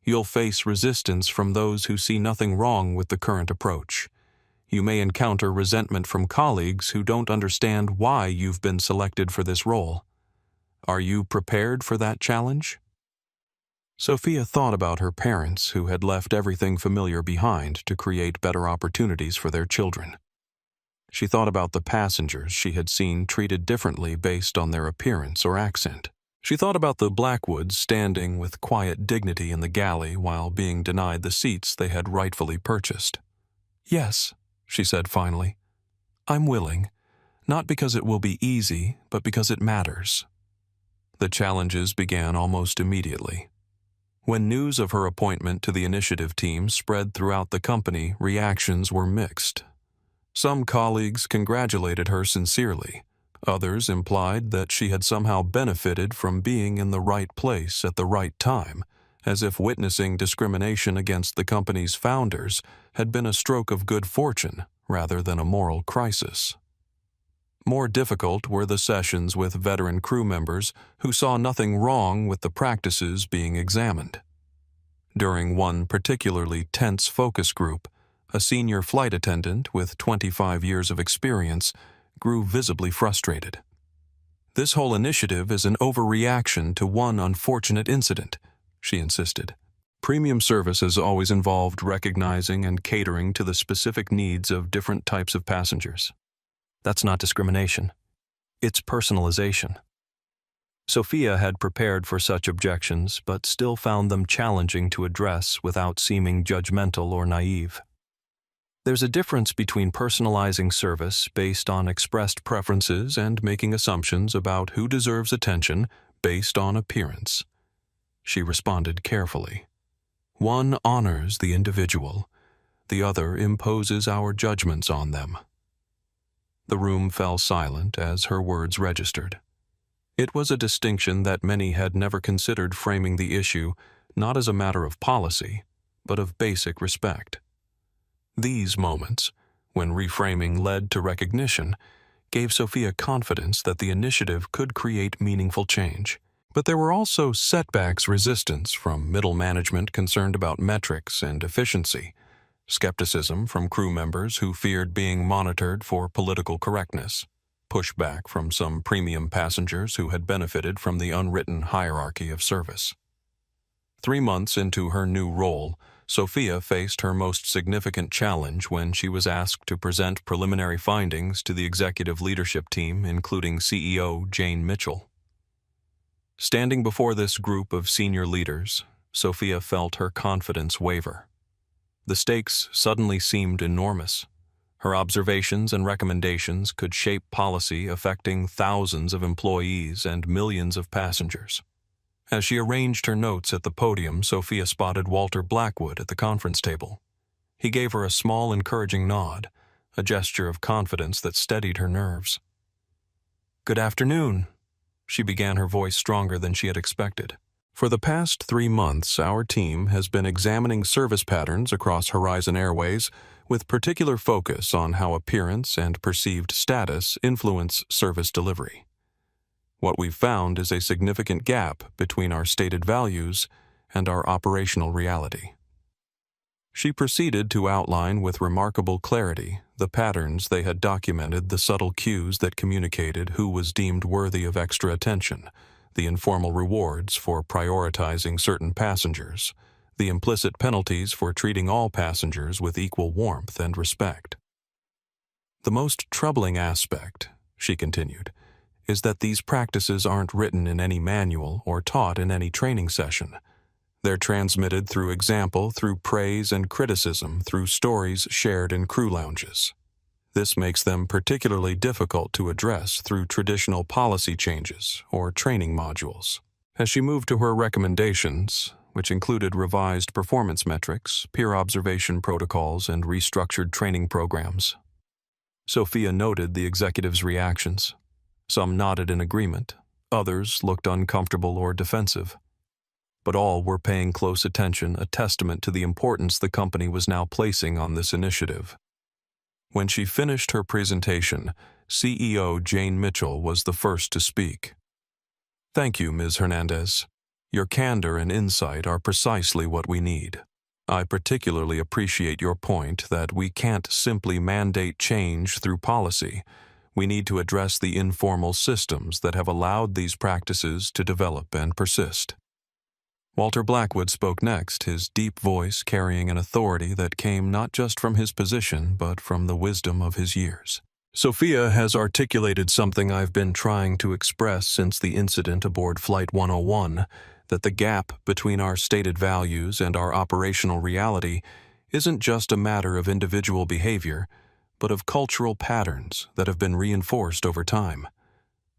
You'll face resistance from those who see nothing wrong with the current approach. You may encounter resentment from colleagues who don't understand why you've been selected for this role. Are you prepared for that challenge? Sophia thought about her parents who had left everything familiar behind to create better opportunities for their children. She thought about the passengers she had seen treated differently based on their appearance or accent. She thought about the Blackwoods standing with quiet dignity in the galley while being denied the seats they had rightfully purchased. Yes, she said finally. I'm willing, not because it will be easy, but because it matters. The challenges began almost immediately. When news of her appointment to the initiative team spread throughout the company, reactions were mixed. Some colleagues congratulated her sincerely. Others implied that she had somehow benefited from being in the right place at the right time, as if witnessing discrimination against the company's founders had been a stroke of good fortune rather than a moral crisis. More difficult were the sessions with veteran crew members who saw nothing wrong with the practices being examined. During one particularly tense focus group, a senior flight attendant with 25 years of experience grew visibly frustrated. This whole initiative is an overreaction to one unfortunate incident, she insisted. Premium service has always involved recognizing and catering to the specific needs of different types of passengers. That's not discrimination. It's personalization. Sophia had prepared for such objections, but still found them challenging to address without seeming judgmental or naive. There's a difference between personalizing service based on expressed preferences and making assumptions about who deserves attention based on appearance. She responded carefully. One honors the individual, the other imposes our judgments on them. The room fell silent as her words registered. It was a distinction that many had never considered, framing the issue not as a matter of policy, but of basic respect. These moments, when reframing led to recognition, gave Sophia confidence that the initiative could create meaningful change. But there were also setbacks, resistance from middle management concerned about metrics and efficiency, skepticism from crew members who feared being monitored for political correctness, pushback from some premium passengers who had benefited from the unwritten hierarchy of service. 3 months into her new role, Sophia faced her most significant challenge when she was asked to present preliminary findings to the executive leadership team, including CEO Jane Mitchell. Standing before this group of senior leaders, Sophia felt her confidence waver. The stakes suddenly seemed enormous. Her observations and recommendations could shape policy affecting thousands of employees and millions of passengers. As she arranged her notes at the podium, Sophia spotted Walter Blackwood at the conference table. He gave her a small, encouraging nod, a gesture of confidence that steadied her nerves. "Good afternoon," she began, her voice stronger than she had expected. "For the past 3 months, our team has been examining service patterns across Horizon Airways with particular focus on how appearance and perceived status influence service delivery. What we've found is a significant gap between our stated values and our operational reality." She proceeded to outline with remarkable clarity The patterns they had documented, the subtle cues that communicated who was deemed worthy of extra attention, the informal rewards for prioritizing certain passengers, the implicit penalties for treating all passengers with equal warmth and respect. The most troubling aspect, she continued, is that these practices aren't written in any manual or taught in any training session. They're transmitted through example, through praise and criticism, through stories shared in crew lounges. This makes them particularly difficult to address through traditional policy changes or training modules. As she moved to her recommendations, which included revised performance metrics, peer observation protocols, and restructured training programs, Sophia noted the executives' reactions. Some nodded in agreement, others looked uncomfortable or defensive. But all were paying close attention, a testament to the importance the company was now placing on this initiative. When she finished her presentation, CEO Jane Mitchell was the first to speak. "Thank you, Ms. Hernandez. Your candor and insight are precisely what we need. I particularly appreciate your point that we can't simply mandate change through policy. We need to address the informal systems that have allowed these practices to develop and persist." Walter Blackwood spoke next, his deep voice carrying an authority that came not just from his position, but from the wisdom of his years. "Sophia has articulated something I've been trying to express since the incident aboard Flight 101, that the gap between our stated values and our operational reality isn't just a matter of individual behavior, but of cultural patterns that have been reinforced over time.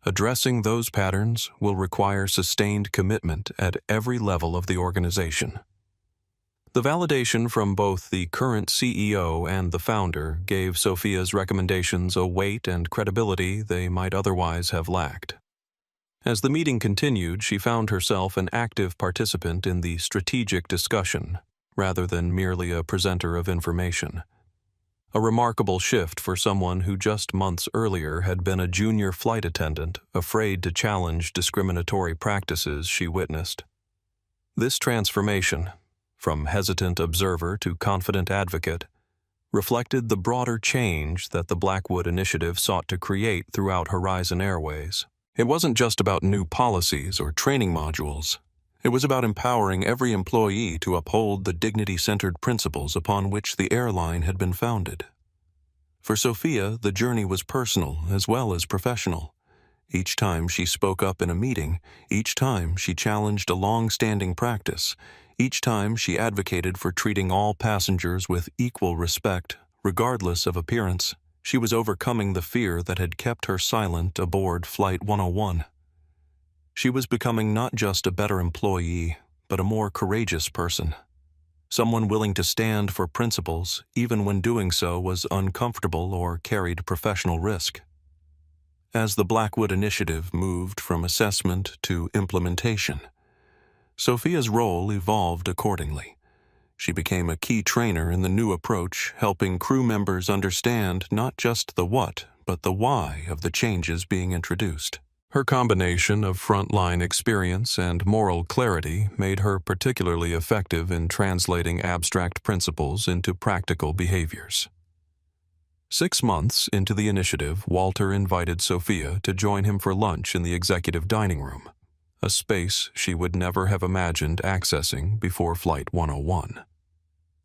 Addressing those patterns will require sustained commitment at every level of the organization." The validation from both the current CEO and the founder gave Sophia's recommendations a weight and credibility they might otherwise have lacked. As the meeting continued, she found herself an active participant in the strategic discussion, rather than merely a presenter of information. A remarkable shift for someone who just months earlier had been a junior flight attendant, afraid to challenge discriminatory practices she witnessed. This transformation, from hesitant observer to confident advocate, reflected the broader change that the Blackwood Initiative sought to create throughout Horizon Airways. It wasn't just about new policies or training modules. It was about empowering every employee to uphold the dignity-centered principles upon which the airline had been founded. For Sophia, the journey was personal as well as professional. Each time she spoke up in a meeting, each time she challenged a long-standing practice, each time she advocated for treating all passengers with equal respect, regardless of appearance, she was overcoming the fear that had kept her silent aboard Flight 101. She was becoming not just a better employee, but a more courageous person. Someone willing to stand for principles, even when doing so was uncomfortable or carried professional risk. As the Blackwood Initiative moved from assessment to implementation, Sophia's role evolved accordingly. She became a key trainer in the new approach, helping crew members understand not just the what, but the why of the changes being introduced. Her combination of frontline experience and moral clarity made her particularly effective in translating abstract principles into practical behaviors. 6 months into the initiative, Walter invited Sophia to join him for lunch in the executive dining room, a space she would never have imagined accessing before Flight 101.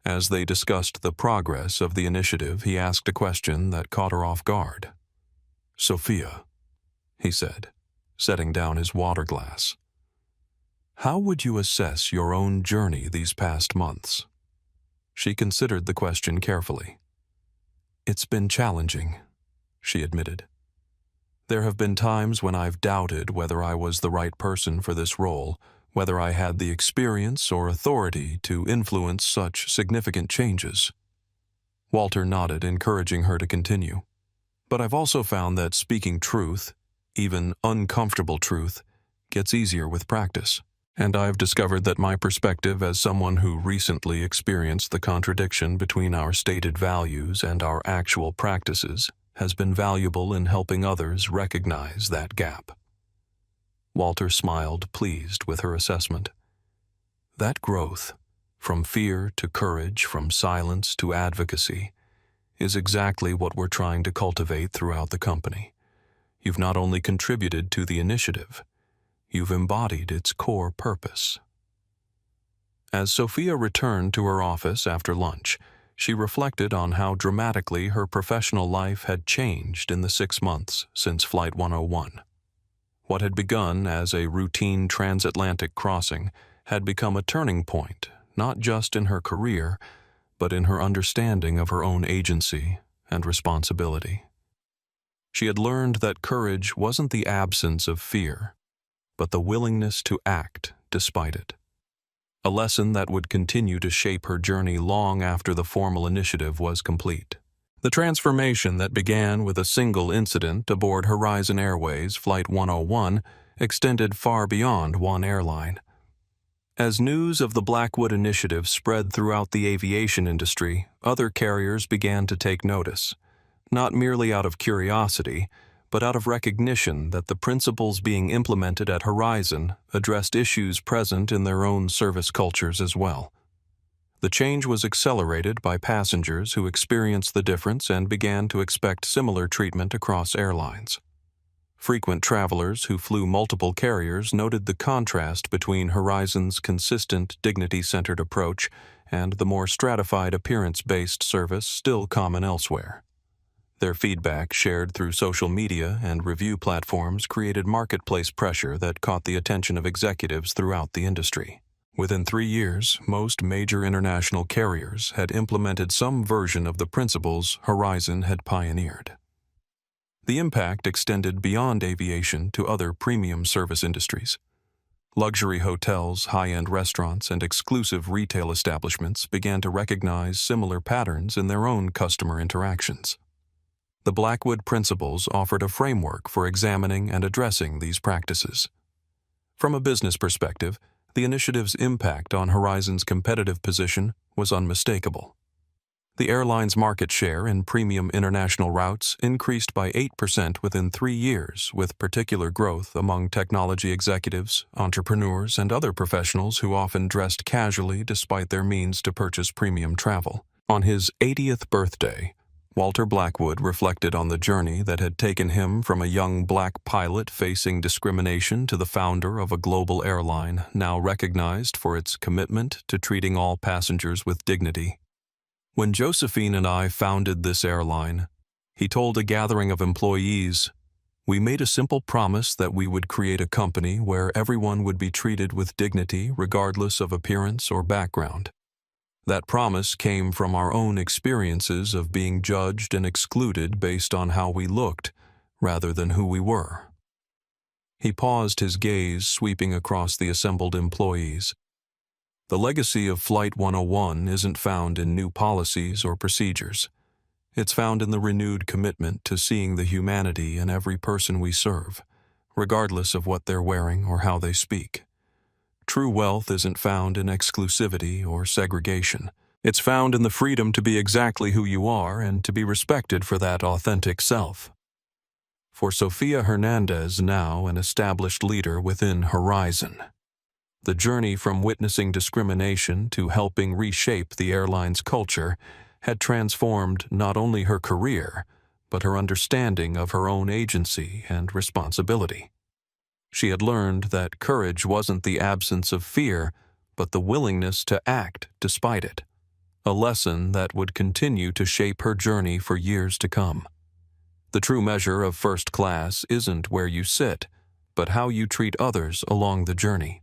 As they discussed the progress of the initiative, he asked a question that caught her off guard. "Sophia," he said, setting down his water glass, "how would you assess your own journey these past months?" She considered the question carefully. "It's been challenging," she admitted. "There have been times when I've doubted whether I was the right person for this role, whether I had the experience or authority to influence such significant changes." Walter nodded, encouraging her to continue. "But I've also found that speaking truth, even uncomfortable truth, gets easier with practice. And I've discovered that my perspective as someone who recently experienced the contradiction between our stated values and our actual practices has been valuable in helping others recognize that gap." Walter smiled, pleased with her assessment. That growth, from fear to courage, from silence to advocacy, is exactly what we're trying to cultivate throughout the company. You've not only contributed to the initiative, you've embodied its core purpose. As Sophia returned to her office after lunch, she reflected on how dramatically her professional life had changed in the 6 months since Flight 101. What had begun as a routine transatlantic crossing had become a turning point, not just in her career, but in her understanding of her own agency and responsibility. She had learned that courage wasn't the absence of fear, but the willingness to act despite it. A lesson that would continue to shape her journey long after the formal initiative was complete. The transformation that began with a single incident aboard Horizon Airways Flight 101 extended far beyond one airline. As news of the Blackwood initiative spread throughout the aviation industry, other carriers began to take notice, not merely out of curiosity, but out of recognition that the principles being implemented at Horizon addressed issues present in their own service cultures as well. The change was accelerated by passengers who experienced the difference and began to expect similar treatment across airlines. Frequent travelers who flew multiple carriers noted the contrast between Horizon's consistent, dignity-centered approach and the more stratified appearance-based service still common elsewhere. Their feedback, shared through social media and review platforms, created marketplace pressure that caught the attention of executives throughout the industry. Within 3 years, most major international carriers had implemented some version of the principles Horizon had pioneered. The impact extended beyond aviation to other premium service industries. Luxury hotels, high-end restaurants, and exclusive retail establishments began to recognize similar patterns in their own customer interactions. The Blackwood principles offered a framework for examining and addressing these practices. From a business perspective, the initiative's impact on Horizon's competitive position was unmistakable. The airline's market share in premium international routes increased by 8% within 3 years, with particular growth among technology executives, entrepreneurs, and other professionals who often dressed casually despite their means to purchase premium travel. On his 80th birthday, Walter Blackwood reflected on the journey that had taken him from a young black pilot facing discrimination to the founder of a global airline now recognized for its commitment to treating all passengers with dignity. When Josephine and I founded this airline, he told a gathering of employees, "We made a simple promise that we would create a company where everyone would be treated with dignity regardless of appearance or background." That promise came from our own experiences of being judged and excluded based on how we looked, rather than who we were. He paused, his gaze sweeping across the assembled employees. The legacy of Flight 101 isn't found in new policies or procedures. It's found in the renewed commitment to seeing the humanity in every person we serve, regardless of what they're wearing or how they speak. True wealth isn't found in exclusivity or segregation. It's found in the freedom to be exactly who you are and to be respected for that authentic self. For Sophia Hernandez, now an established leader within Horizon, the journey from witnessing discrimination to helping reshape the airline's culture had transformed not only her career, but her understanding of her own agency and responsibility. She had learned that courage wasn't the absence of fear, but the willingness to act despite it, a lesson that would continue to shape her journey for years to come. The true measure of first class isn't where you sit, but how you treat others along the journey.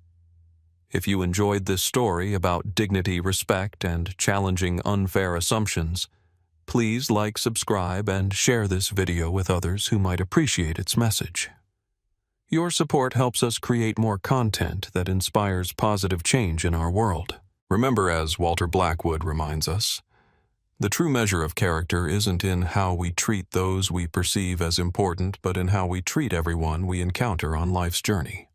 If you enjoyed this story about dignity, respect, and challenging unfair assumptions, please like, subscribe, and share this video with others who might appreciate its message. Your support helps us create more content that inspires positive change in our world. Remember, as Walter Blackwood reminds us, the true measure of character isn't in how we treat those we perceive as important, but in how we treat everyone we encounter on life's journey.